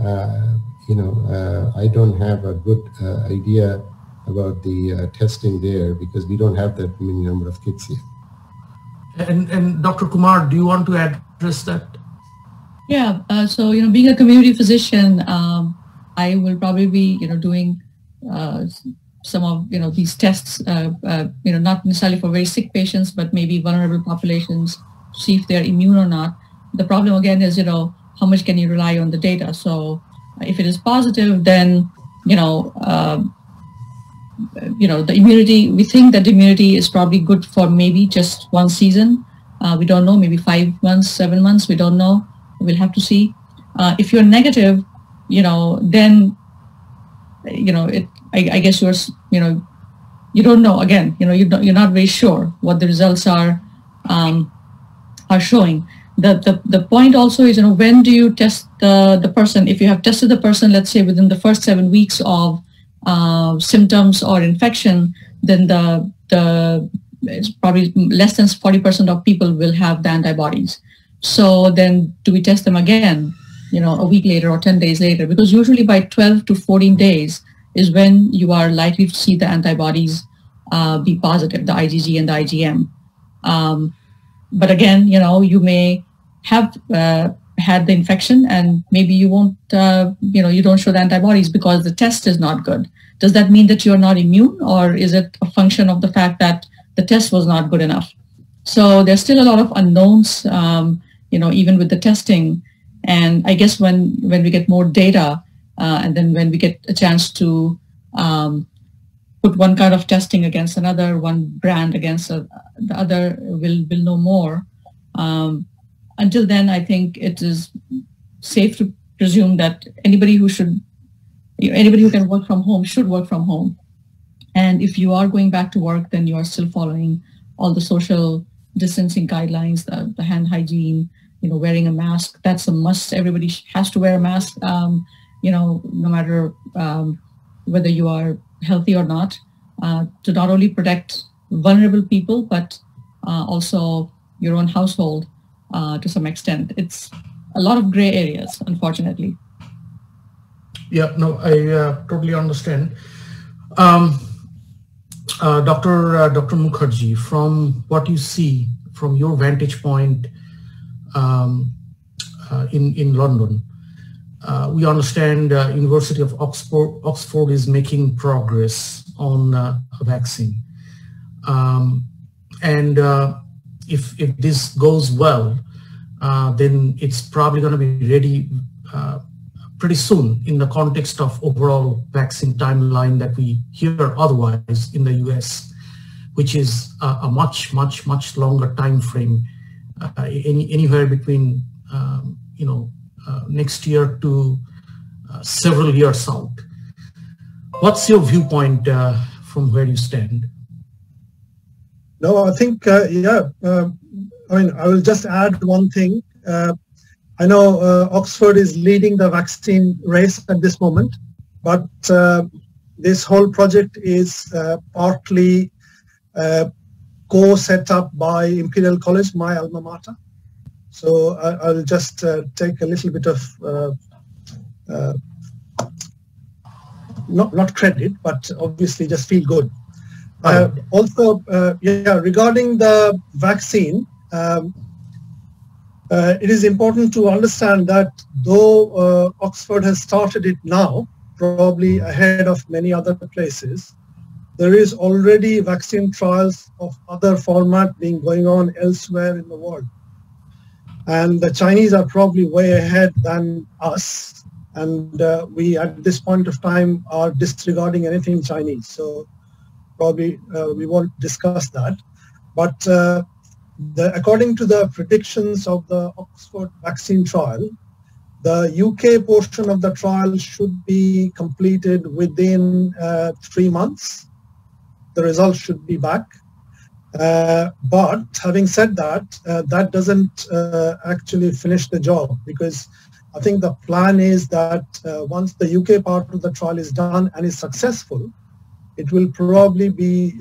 I don't have a good idea about the testing there, because we don't have that many number of kits here. And Dr. Kumar, do you want to address that? Yeah, so being a community physician, I will probably be doing some of these tests, not necessarily for very sick patients, but maybe vulnerable populations to see if they're immune or not. The problem again is how much can you rely on the data? So if it is positive, then the immunity, we think that the immunity is probably good for maybe just one season. We don't know, maybe 5 months, 7 months, we don't know. We'll have to see. If you're negative, then, I guess you don't know, again, you're not very sure what the results are showing. The point also is, when do you test the person? If you have tested the person, let's say within the first 7 weeks of symptoms or infection, then it's probably less than 40% of people will have the antibodies. So then do we test them again, a week later or 10 days later? Because usually by 12 to 14 days is when you are likely to see the antibodies be positive, the IgG and the IgM. But again, you may have had the infection and maybe you won't, you don't show the antibodies because the test is not good. Does that mean that you're not immune, or is it a function of the fact that the test was not good enough? So there's still a lot of unknowns, even with the testing. And I guess when we get more data, and then when we get a chance to put one kind of testing against another, one brand against the other, we'll know more. Until then, I think it is safe to presume that anybody who can work from home should work from home. And if you are going back to work, then you are still following all the social distancing guidelines, the hand hygiene, wearing a mask. That's a must. Everybody has to wear a mask, no matter whether you are healthy or not, to not only protect vulnerable people, but also your own household to some extent. It's a lot of gray areas, unfortunately. Yeah, no, I totally understand. Dr. Mukherjee, from what you see from your vantage point in London, we understand University of Oxford is making progress on a vaccine. And if this goes well, then it's probably going to be ready pretty soon in the context of overall vaccine timeline that we hear otherwise in the US, which is a much longer time frame, anywhere between next year to several years out. What's your viewpoint from where you stand? No, I think, I will just add one thing. I know Oxford is leading the vaccine race at this moment, but this whole project is partly co-set up by Imperial College, my alma mater. So I'll just take a little bit of, not credit, but obviously just feel good. Also, regarding the vaccine, it is important to understand that though Oxford has started it now, probably ahead of many other places, there is already vaccine trials of other format being going on elsewhere in the world. And the Chinese are probably way ahead than us. And we, at this point of time, are disregarding anything Chinese. So probably we won't discuss that. But according to the predictions of the Oxford vaccine trial, the UK portion of the trial should be completed within 3 months. The results should be back. But having said that, that doesn't actually finish the job, because I think the plan is that once the UK part of the trial is done and is successful, it will probably be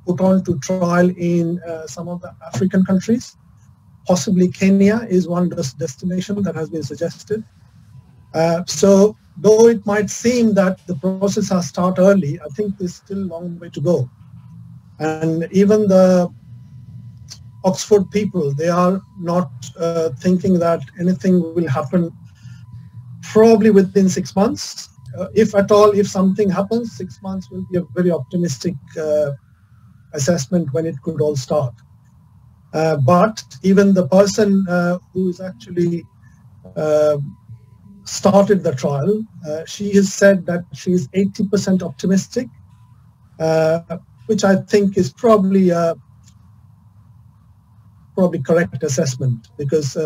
put on to trial in some of the African countries. Possibly Kenya is one destination that has been suggested. So though it might seem that the process has started early, I think there's still a long way to go. And even the Oxford people, they are not thinking that anything will happen probably within 6 months. If at all, if something happens, 6 months will be a very optimistic assessment when it could all start. But even the person who is actually started the trial, she has said that she is 80% optimistic, which I think is probably correct assessment, because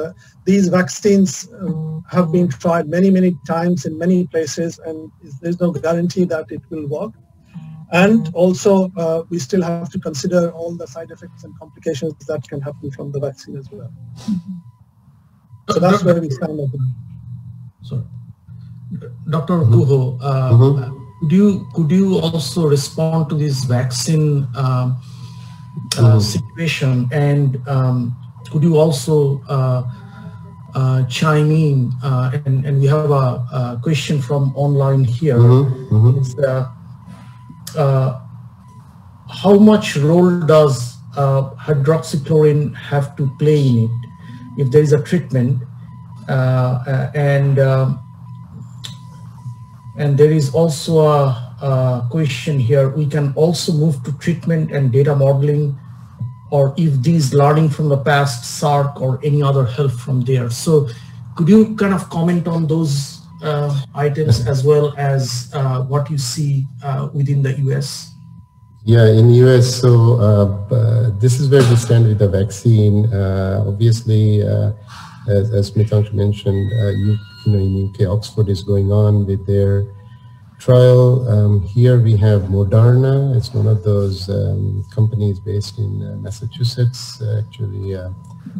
these vaccines have been tried many times in many places, and there's no guarantee that it will work. And also, we still have to consider all the side effects and complications that can happen from the vaccine as well. So that's where we stand at the moment. Sorry. Dr. Guha, could you also respond to this vaccine situation, and could you also chime in, and we have a question from online here. It's, how much role does hydroxychloroquine have to play in it if there is a treatment, and there is also a question here, we can also move to treatment and data modeling, or if these learning from the past, SARC or any other help from there. So could you kind of comment on those items as well as what you see within the US? Yeah, in the US, so this is where we stand with the vaccine. Obviously, as Smitangshu mentioned, in UK, Oxford is going on with their trial. Here we have Moderna. It's one of those companies based in Massachusetts. Actually,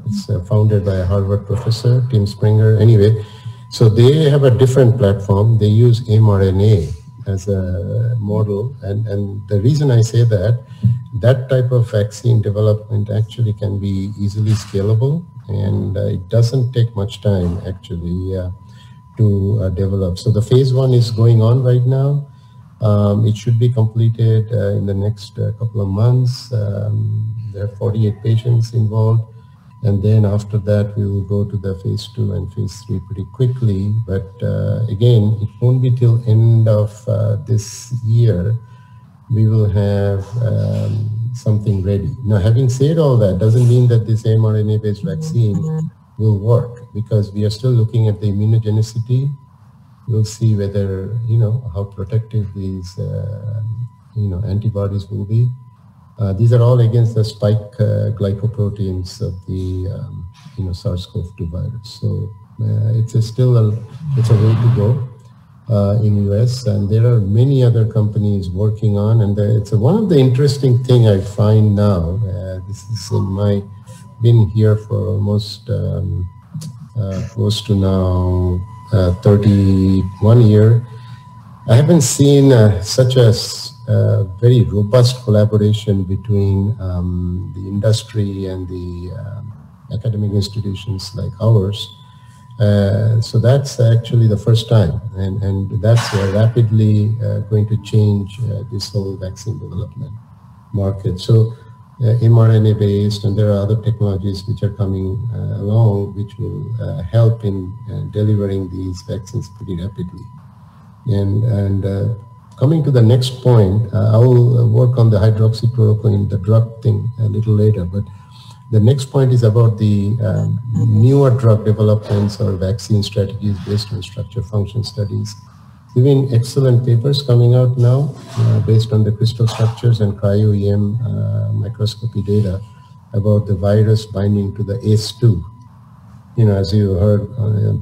it's founded by a Harvard professor, Tim Springer. Anyway, so they have a different platform. They use mRNA as a model. And the reason I say that type of vaccine development actually can be easily scalable, and it doesn't take much time actually to develop. So the phase 1 is going on right now. It should be completed in the next couple of months. There are 48 patients involved. And then after that, we will go to the phase 2 and phase 3 pretty quickly. But again, it won't be till end of this year we will have something ready. Now, having said all that, doesn't mean that this mRNA-based vaccine will work, because we are still looking at the immunogenicity. We'll see whether, how protective these, antibodies will be. These are all against the spike glycoproteins of the, SARS-CoV-2 virus. So it's a way to go in US, and there are many other companies working on, and it's one of the interesting thing I find now. This is been here for almost close to now 31 years. I haven't seen such a very robust collaboration between the industry and the academic institutions like ours. So that's actually the first time, and that's rapidly going to change this whole vaccine development market. So mRNA based, and there are other technologies which are coming along which will help in delivering these vaccines pretty rapidly. And coming to the next point, I will work on the hydroxychloroquine, the drug thing, a little later, but the next point is about the newer drug developments or vaccine strategies based on structure function studies. There have been excellent papers coming out now based on the crystal structures and cryo-EM microscopy data about the virus binding to the ACE2. As you heard,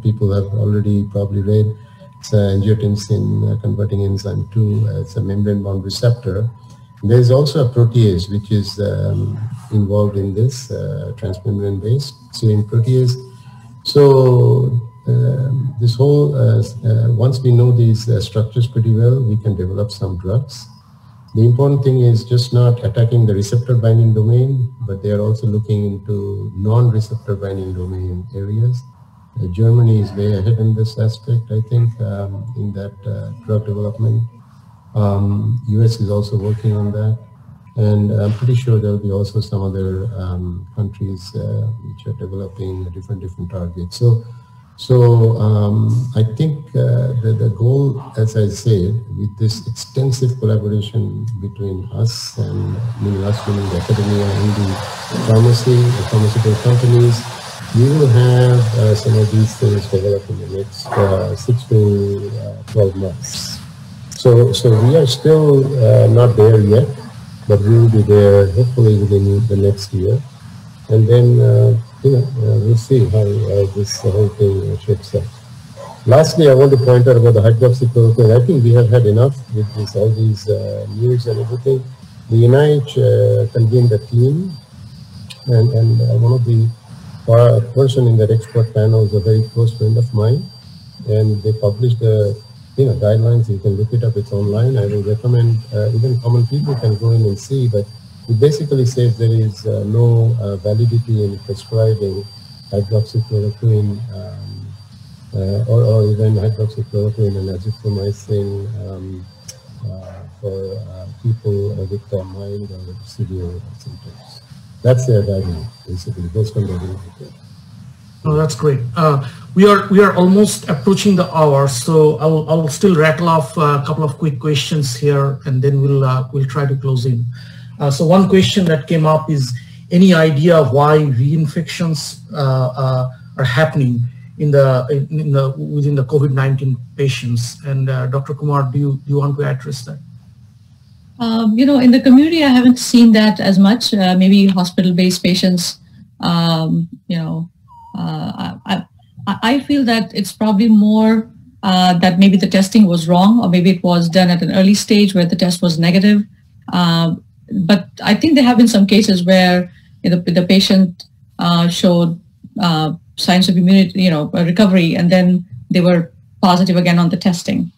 people have already probably read, it's an angiotensin converting enzyme 2. It's a membrane-bound receptor. There's also a protease which is involved in this, transmembrane-based serine protease. So this whole, once we know these structures pretty well, we can develop some drugs. The important thing is just not attacking the receptor binding domain, but they are also looking into non-receptor binding domain areas. Germany is way ahead in this aspect, I think, in that drug development. US is also working on that, and I'm pretty sure there will be also some other countries which are developing different targets. So I think the goal, as I said, with this extensive collaboration between us and meaning the academia and the pharmaceutical companies, we will have some of these things developed in the next 6 to 12 months. So we are still not there yet, but we will be there hopefully within the next year. And then, we'll see how this whole thing shapes up. Lastly, I want to point out about the hydroxychloroquine. I think we have had enough with all these news and everything. The NIH convened a team, and one of the person in that expert panel is a very close friend of mine, and they published the guidelines. You can look it up, it's online. I will recommend, even common people can go in and see, but it basically says there is no validity in prescribing hydroxychloroquine or even hydroxychloroquine and azithromycin for people with mild or severe symptoms. That's their guideline, basically. Those from the report. Oh, that's great. We are almost approaching the hour, so I will still rattle off a couple of quick questions here, and then we'll try to close in. So one question that came up is any idea of why reinfections are happening within the COVID-19 patients. And Dr. Kumar, do you want to address that? In the community, I haven't seen that as much. Maybe hospital-based patients. I feel that it's probably more that maybe the testing was wrong, or maybe it was done at an early stage where the test was negative. But I think there have been some cases where the patient showed signs of immunity, a recovery, and then they were positive again on the testing.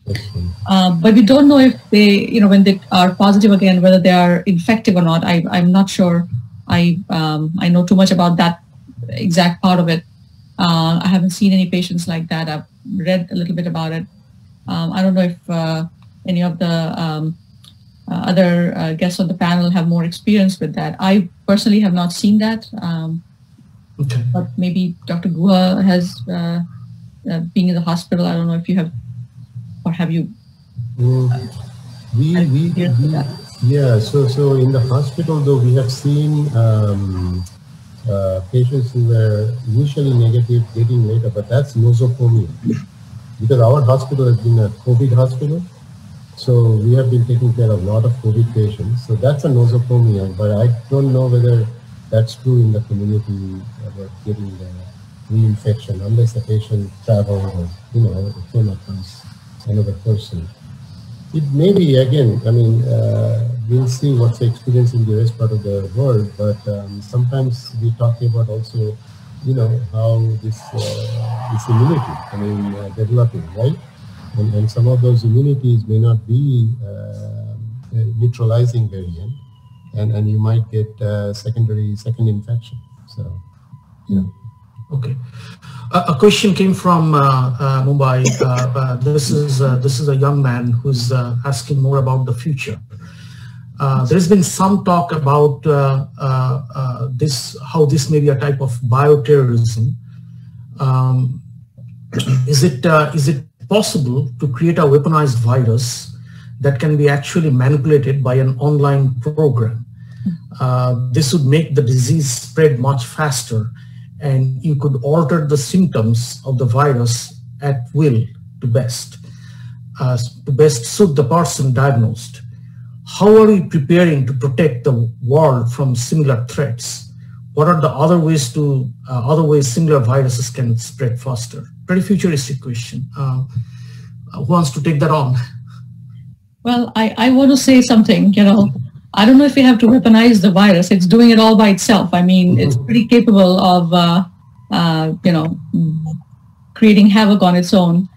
But we don't know if they, when they are positive again, whether they are infective or not. I'm not sure. I know too much about that exact part of it. I haven't seen any patients like that. I've read a little bit about it. I don't know if any of the other guests on the panel have more experience with that. I personally have not seen that. Okay. But maybe Dr. Guha has, being in the hospital, I don't know if you have, or have you? Yeah, so in the hospital though, we have seen patients who were initially negative getting later, but that's nosocomial. Because our hospital has been a COVID hospital, so we have been taking care of a lot of COVID patients. So that's a nosocomial, but I don't know whether that's true in the community about getting the reinfection, unless the patient traveled or, came across another person. It may be, again, we'll see what's the experience in the rest part of the world, but sometimes we talk about also, how this immunity, developing, right? And some of those immunities may not be neutralizing variant, and you might get second infection. So, Okay. A question came from Mumbai. This is a young man who's asking more about the future. There's been some talk about how this may be a type of bioterrorism. Is it possible to create a weaponized virus that can be actually manipulated by an online program? This would make the disease spread much faster, and you could alter the symptoms of the virus at will to best suit the person diagnosed. How are we preparing to protect the world from similar threats? What are the other ways similar viruses can spread faster? Pretty futuristic question. Who wants to take that on? Well, I want to say something, I don't know if we have to weaponize the virus. It's doing it all by itself. It's pretty capable of, creating havoc on its own.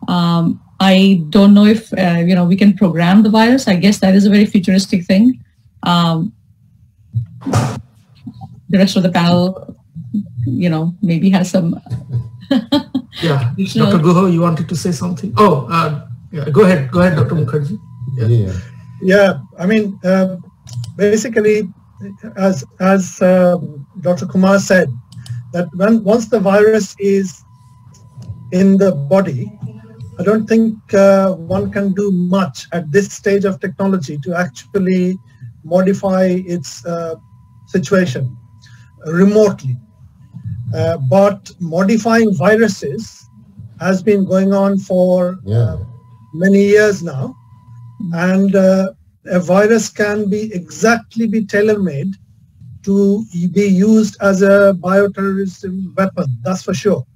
I don't know if, we can program the virus. I guess that is a very futuristic thing. The rest of the panel, maybe has some... Yeah, Dr. Guha, you wanted to say something? Oh, yeah, go ahead, Dr. Mukherjee. Yeah, basically, as Dr. Kumar said, that once the virus is in the body, I don't think one can do much at this stage of technology to actually modify its situation remotely. But modifying viruses has been going on for many years now, and a virus can be tailor-made to be used as a bioterrorism weapon, that's for sure.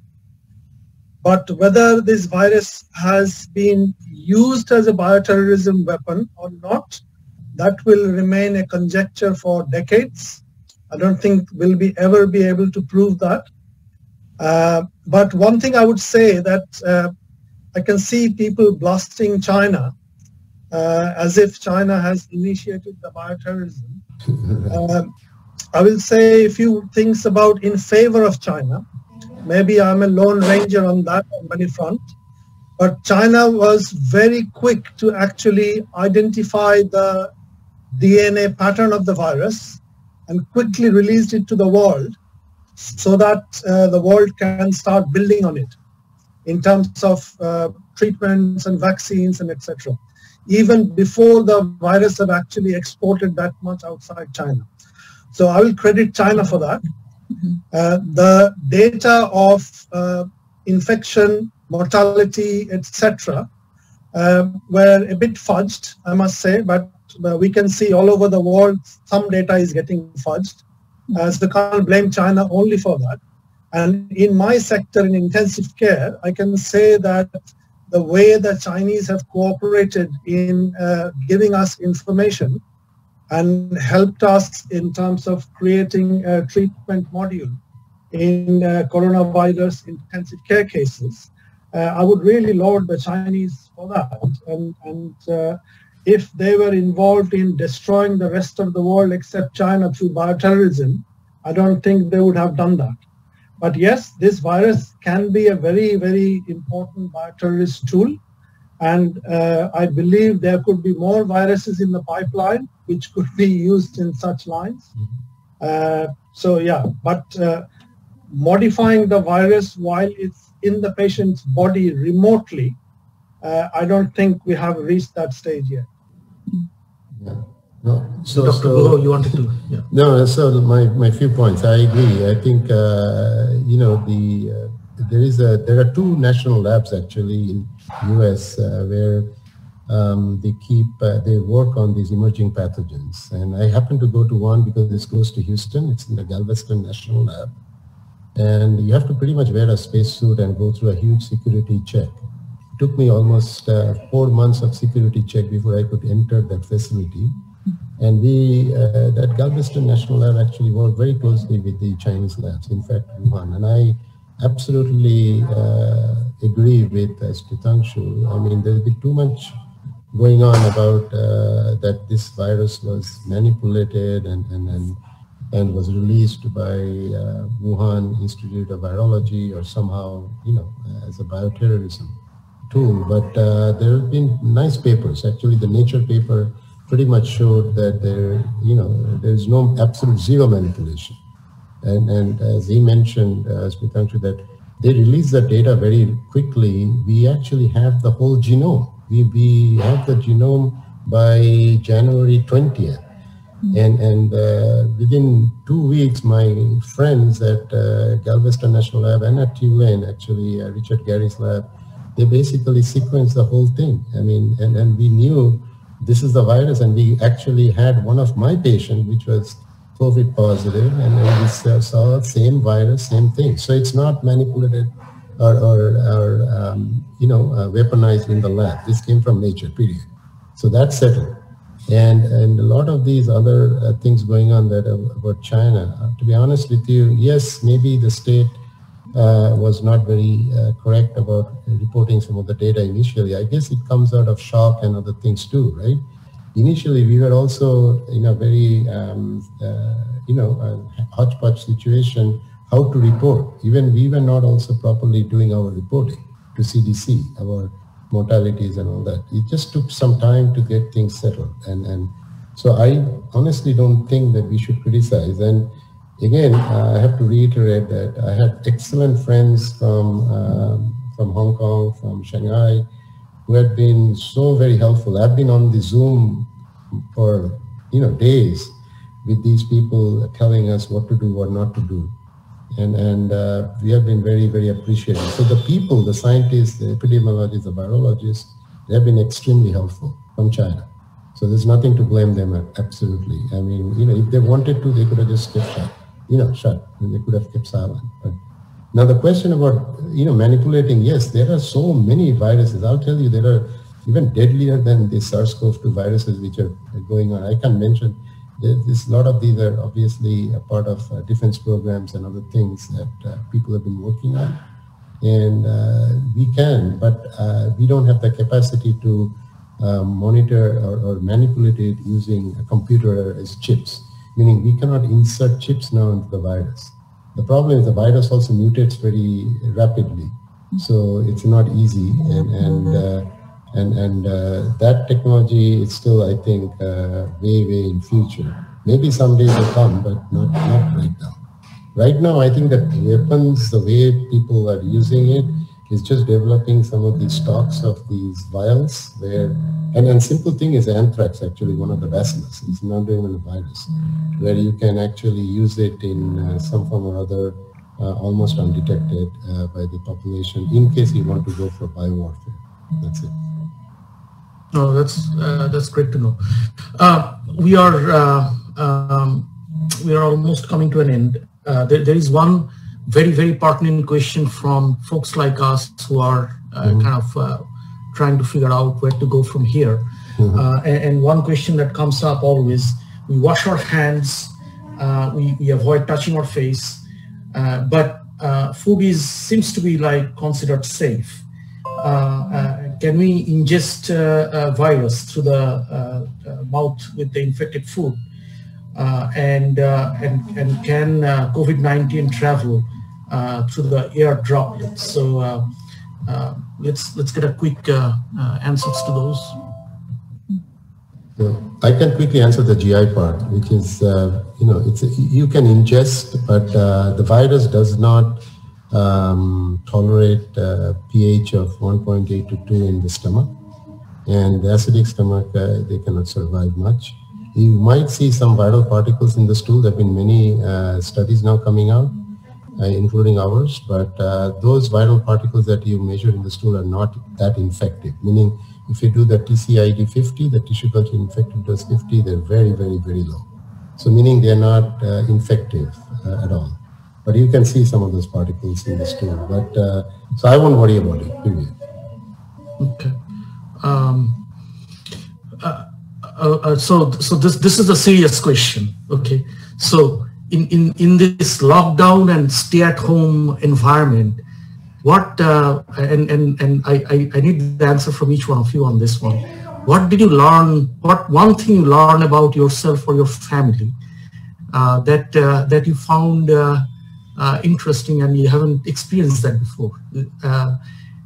But whether this virus has been used as a bioterrorism weapon or not, that will remain a conjecture for decades. I don't think we'll ever be able to prove that. But one thing I would say that I can see people blasting China as if China has initiated the bioterrorism. I will say a few things in favor of China. Maybe I'm a lone ranger on that many front, but China was very quick to actually identify the DNA pattern of the virus and quickly released it to the world so that the world can start building on it in terms of treatments and vaccines and etc. Even before the virus had actually exported that much outside China. So I will credit China for that. The data of infection, mortality, etc., were a bit fudged, I must say, but we can see all over the world some data is getting fudged. So can't blame China only for that. And in my sector, in intensive care, I can say that the way the Chinese have cooperated in giving us information and helped us in terms of creating a treatment module in coronavirus intensive care cases, I would really laud the Chinese for that. And if they were involved in destroying the rest of the world except China through bioterrorism, I don't think they would have done that. But yes, this virus can be a very, very important bioterrorist tool. And I believe there could be more viruses in the pipeline which could be used in such lines. So yeah, but modifying the virus while it's in the patient's body remotely, I don't think we have reached that stage yet. Yeah. No, Dr. Guha, you wanted to? Yeah. No, so my few points. I agree. I think you know there are two national labs actually in US where they work on these emerging pathogens, and I happen to go to one because it's close to Houston. It's in the Galveston National Lab, and you have to pretty much wear a spacesuit and go through a huge security check. It took me almost 4 months of security check before I could enter that facility. And that Galveston National Lab actually worked very closely with the Chinese labs, in fact, Wuhan. And I absolutely agree with Smitangshu. I mean, there's been too much going on about that this virus was manipulated and was released by Wuhan Institute of Virology or somehow, you know, as a bioterrorism tool. But there have been nice papers. Actually, the Nature paper pretty much showed that there's no absolute zero manipulation. And as he mentioned, Smitangshu, that they released the data very quickly. We actually have the whole genome. We have the genome by January 20th. And within 2 weeks, my friends at Galveston National Lab and at Tulane, actually, Richard Gary's lab, they basically sequenced the whole thing. I mean, and we knew this is the virus, and we actually had one of my patients, which was COVID positive, and we saw same virus, same thing. So it's not manipulated or weaponized in the lab. This came from nature, period. So that's settled. And a lot of these other things going on that about China, to be honest with you, yes, maybe the state was not very correct about reporting some of the data initially. I guess it comes out of shock and other things too, right? Initially, we were also in a very, hodgepodge situation, how to report. Even we were not also properly doing our reporting to CDC, our mortalities and all that. It just took some time to get things settled. And so I honestly don't think that we should criticize. And again, I have to reiterate that I had excellent friends from Hong Kong, from Shanghai, who have been so very helpful. I've been on the Zoom for days with these people telling us what to do, what not to do, and we have been very, very appreciative. So the people, the scientists, the epidemiologists, the virologists, they have been extremely helpful from China. So there's nothing to blame them at, absolutely. I mean, if they wanted to, they could have just kept shut, and they could have kept silent. But now the question about, manipulating, yes, there are so many viruses. I'll tell you, there are even deadlier than the SARS-CoV-2 viruses which are going on. I can mention, there's a lot of these are obviously a part of defense programs and other things that people have been working on. And we can, but we don't have the capacity to monitor or manipulate it using a computer as chips, meaning we cannot insert chips now into the virus. The problem is the virus also mutates very rapidly, so it's not easy, and that technology is still, I think, way in future. Maybe someday it will come, but not right now. Right now, I think that weapons, the way people are using it, is just developing some of these stocks of these vials where, and simple thing is anthrax, actually one of the bacillus. It's not even a virus, where you can actually use it in some form or other almost undetected by the population in case you want to go for biowarfare. That's it. No, that's great to know. We are almost coming to an end. There is one very, very pertinent question from folks like us who are kind of trying to figure out where to go from here. And one question that comes up always: we wash our hands, we avoid touching our face, but food seems to be like considered safe. Can we ingest virus through the mouth with the infected food? And can COVID-19 travel through the air droplets? So let's get a quick answers to those. So I can quickly answer the GI part, which is you can ingest, but the virus does not tolerate pH of 1.8 to 2 in the stomach, and the acidic stomach they cannot survive much. You might see some viral particles in the stool. There have been many studies now coming out, including ours, but those viral particles that you measure in the stool are not that infective, meaning if you do the TCID 50, the tissue culture infective dose 50, they're very, very, very low. So meaning they're not infective at all. But you can see some of those particles in the stool. But so I won't worry about it, period. Okay. So this is a serious question. Okay. So in this lockdown and stay-at-home environment, what and I need the answer from each one of you on this one. What did you learn? What one thing you learned about yourself or your family that you found interesting and you haven't experienced that before?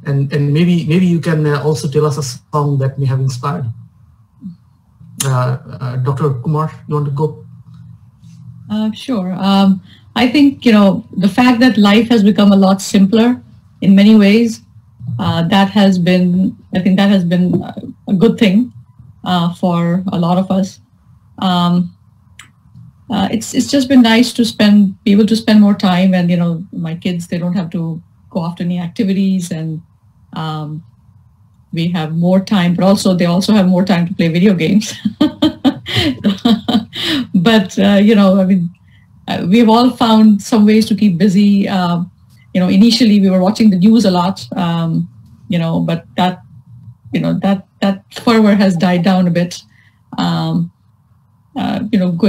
And maybe you can also tell us a song that may have inspired you. Dr. Kumar, you want to go? Sure. I think, the fact that life has become a lot simpler in many ways, that has been a good thing for a lot of us. It's just been nice to be able to spend more time, and my kids, they don't have to go after any activities, and we have more time, but also they also have more time to play video games. But we've all found some ways to keep busy. Initially we were watching the news a lot, but that fervor has died down a bit. Going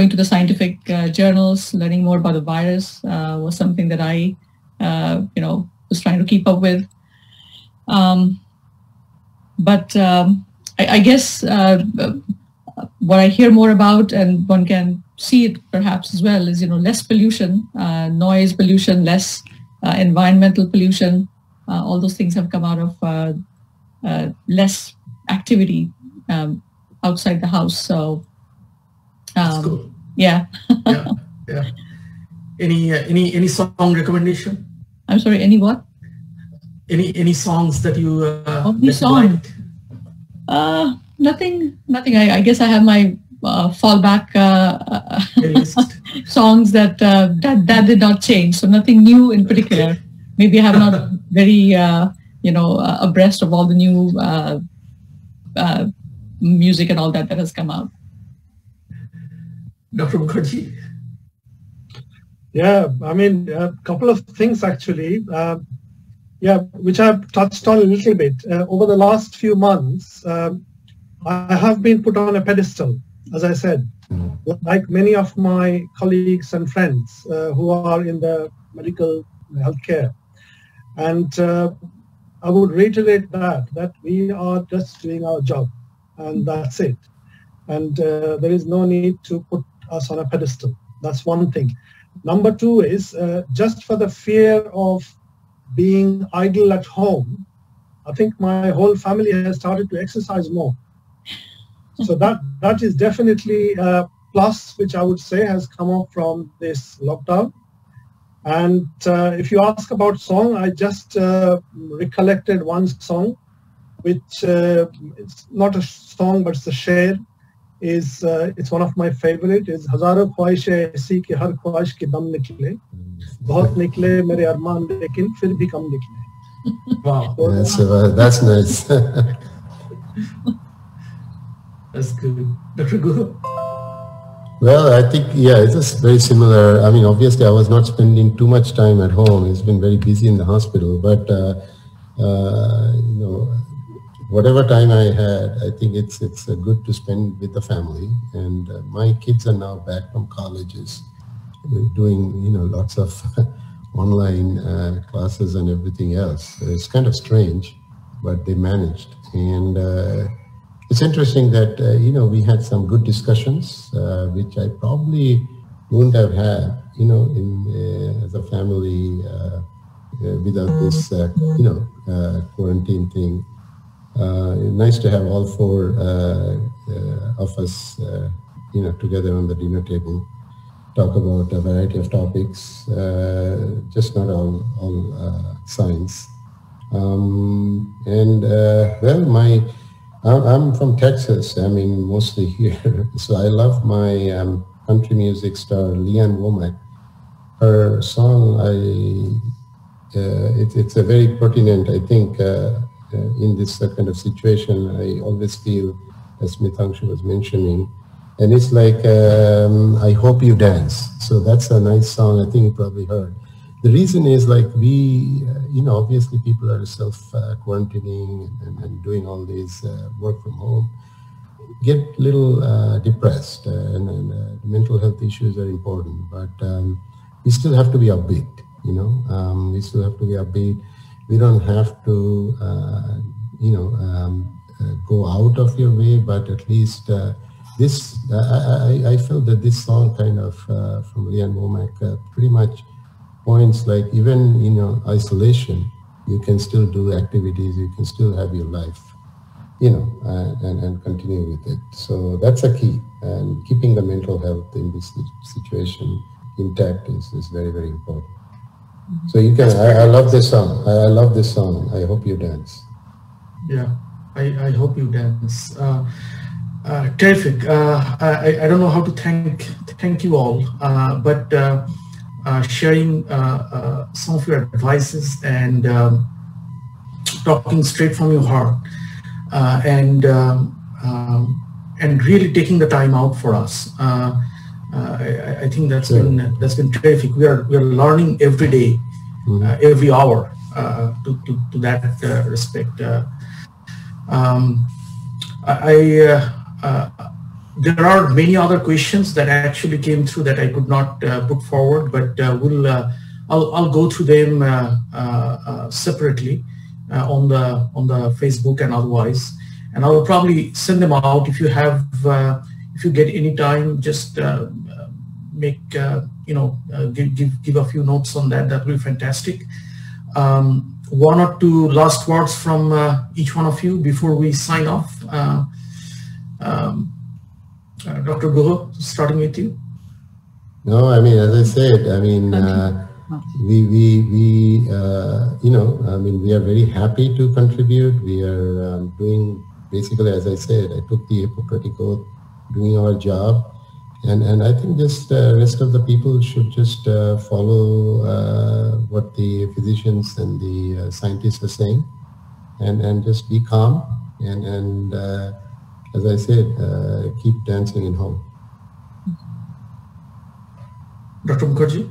to the scientific journals, learning more about the virus was something that I, was trying to keep up with. But I guess what I hear more about, and one can see it perhaps as well, is less pollution, noise pollution, less environmental pollution. All those things have come out of less activity outside the house. So that's cool. Yeah. Yeah. Any song recommendation? I'm sorry. Any what? Any songs that you song? Nothing. I guess I have my fallback songs that did not change. So nothing new in particular. Okay. Maybe I have not very abreast of all the new music and all that has come out. Dr. Mukherjee? Yeah, I mean, a couple of things actually. Which I've touched on a little bit. Over the last few months, I have been put on a pedestal, as I said, like many of my colleagues and friends who are in the medical healthcare. And I would reiterate that we are just doing our job, and that's it. And there is no need to put us on a pedestal. That's one thing. Number two is just for the fear of being idle at home, I think my whole family has started to exercise more. So that is definitely a plus, which I would say has come up from this lockdown. And if you ask about song, I just recollected one song, which it's not a song, but it's a sher is it's one of my favorite. Is Hazaro ख्वाहिशें ऐसी कि हर ख्वाहिश की दम निकले, बहुत निकले मेरे अरमान लेकिन फिर भी कम निकले. Wow, that's nice. that's good. Dr. Guha? Well, I think, yeah, it's just very similar. I mean, obviously, I was not spending too much time at home. It's been very busy in the hospital, but you know, whatever time I had, I think it's good to spend with the family. And my kids are now back from colleges, doing, you know, lots of online classes and everything else. It's kind of strange, but they managed. And it's interesting that, you know, we had some good discussions, which I probably wouldn't have had, you know, as a family without this, you know, quarantine thing. Nice to have all four of us, you know, together on the dinner table, talk about a variety of topics, just not all science. Well, I'm from Texas. I mean, mostly here. So I love my country music star, Leanne Womack. Her song, it's a very pertinent, I think, in this kind of situation. I always feel, as Smitangshu was mentioning, and it's like, I hope you dance. So that's a nice song, I think you probably heard. The reason is like we, you know, obviously people are self-quarantining and doing all these work from home, get a little depressed, and mental health issues are important, but we still have to be upbeat, you know, we still have to be upbeat. We don't have to, you know, go out of your way, but at least this, I felt that this song kind of from Leanne Womack pretty much points like even, you know, isolation, you can still do activities, you can still have your life, you know, and continue with it. So that's a key, and keeping the mental health in this situation intact is very, very important. So you can, I love this song. I love this song. I hope you dance. Yeah, I hope you dance. Terrific. I don't know how to thank you all, but sharing some of your advices and talking straight from your heart, and really taking the time out for us. I think that's been terrific. We are learning every day, every hour, to that respect. There are many other questions that actually came through that I could not put forward, but I'll go through them separately on the Facebook and otherwise, and I'll probably send them out. If you have, if you get any time, just make you know, give a few notes on that. That will be fantastic. One or two last words from each one of you before we sign off. Dr. Guha, starting with you. No, I mean, as I said, I mean, we you know, I mean, we are very happy to contribute. We are doing, basically, as I said, I took the Hippocratic Oath, doing our job. And I think just rest of the people should just follow what the physicians and the scientists are saying, and just be calm, and as I said, keep dancing in home. Dr. Mukherjee?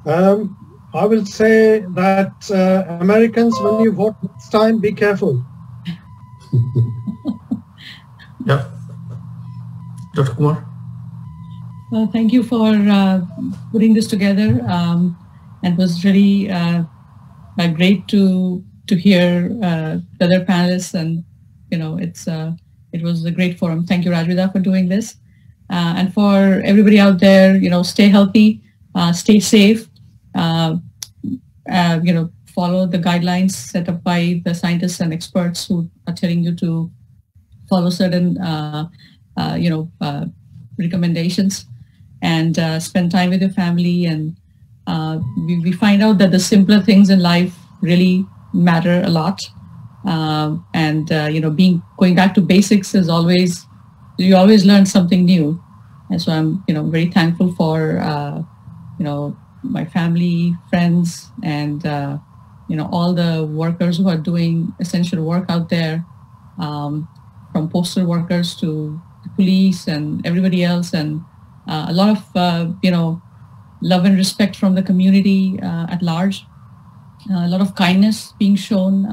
I will say that Americans, when you vote next time, be careful. Yeah. Dr. Kumar? Well, thank you for putting this together. It was really great to hear the other panelists, and you know, it was a great forum. Thank you, Raj Bhattacharyya, for doing this, and for everybody out there, you know, stay healthy, stay safe. You know, follow the guidelines set up by the scientists and experts who are telling you to follow certain you know, recommendations, and spend time with your family. And we find out that the simpler things in life really matter a lot. And you know, going back to basics is always you always learn something new. And so I'm, very thankful for, my family, friends, and, all the workers who are doing essential work out there, from postal workers to the police and everybody else, and a lot of, love and respect from the community at large, a lot of kindness being shown,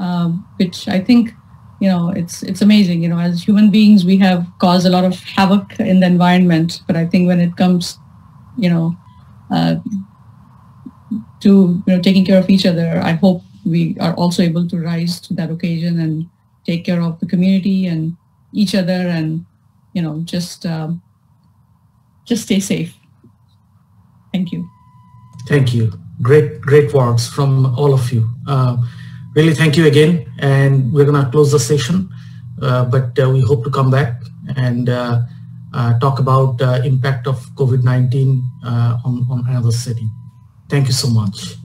which I think, it's amazing. As human beings, we have caused a lot of havoc in the environment, but I think when it comes, to taking care of each other, I hope we are also able to rise to that occasion and take care of the community and each other, and just stay safe. Thank you. Thank you. Great words from all of you. Really, thank you again. And we're going to close the session, but we hope to come back and talk about impact of COVID-19 on another setting. Thank you so much.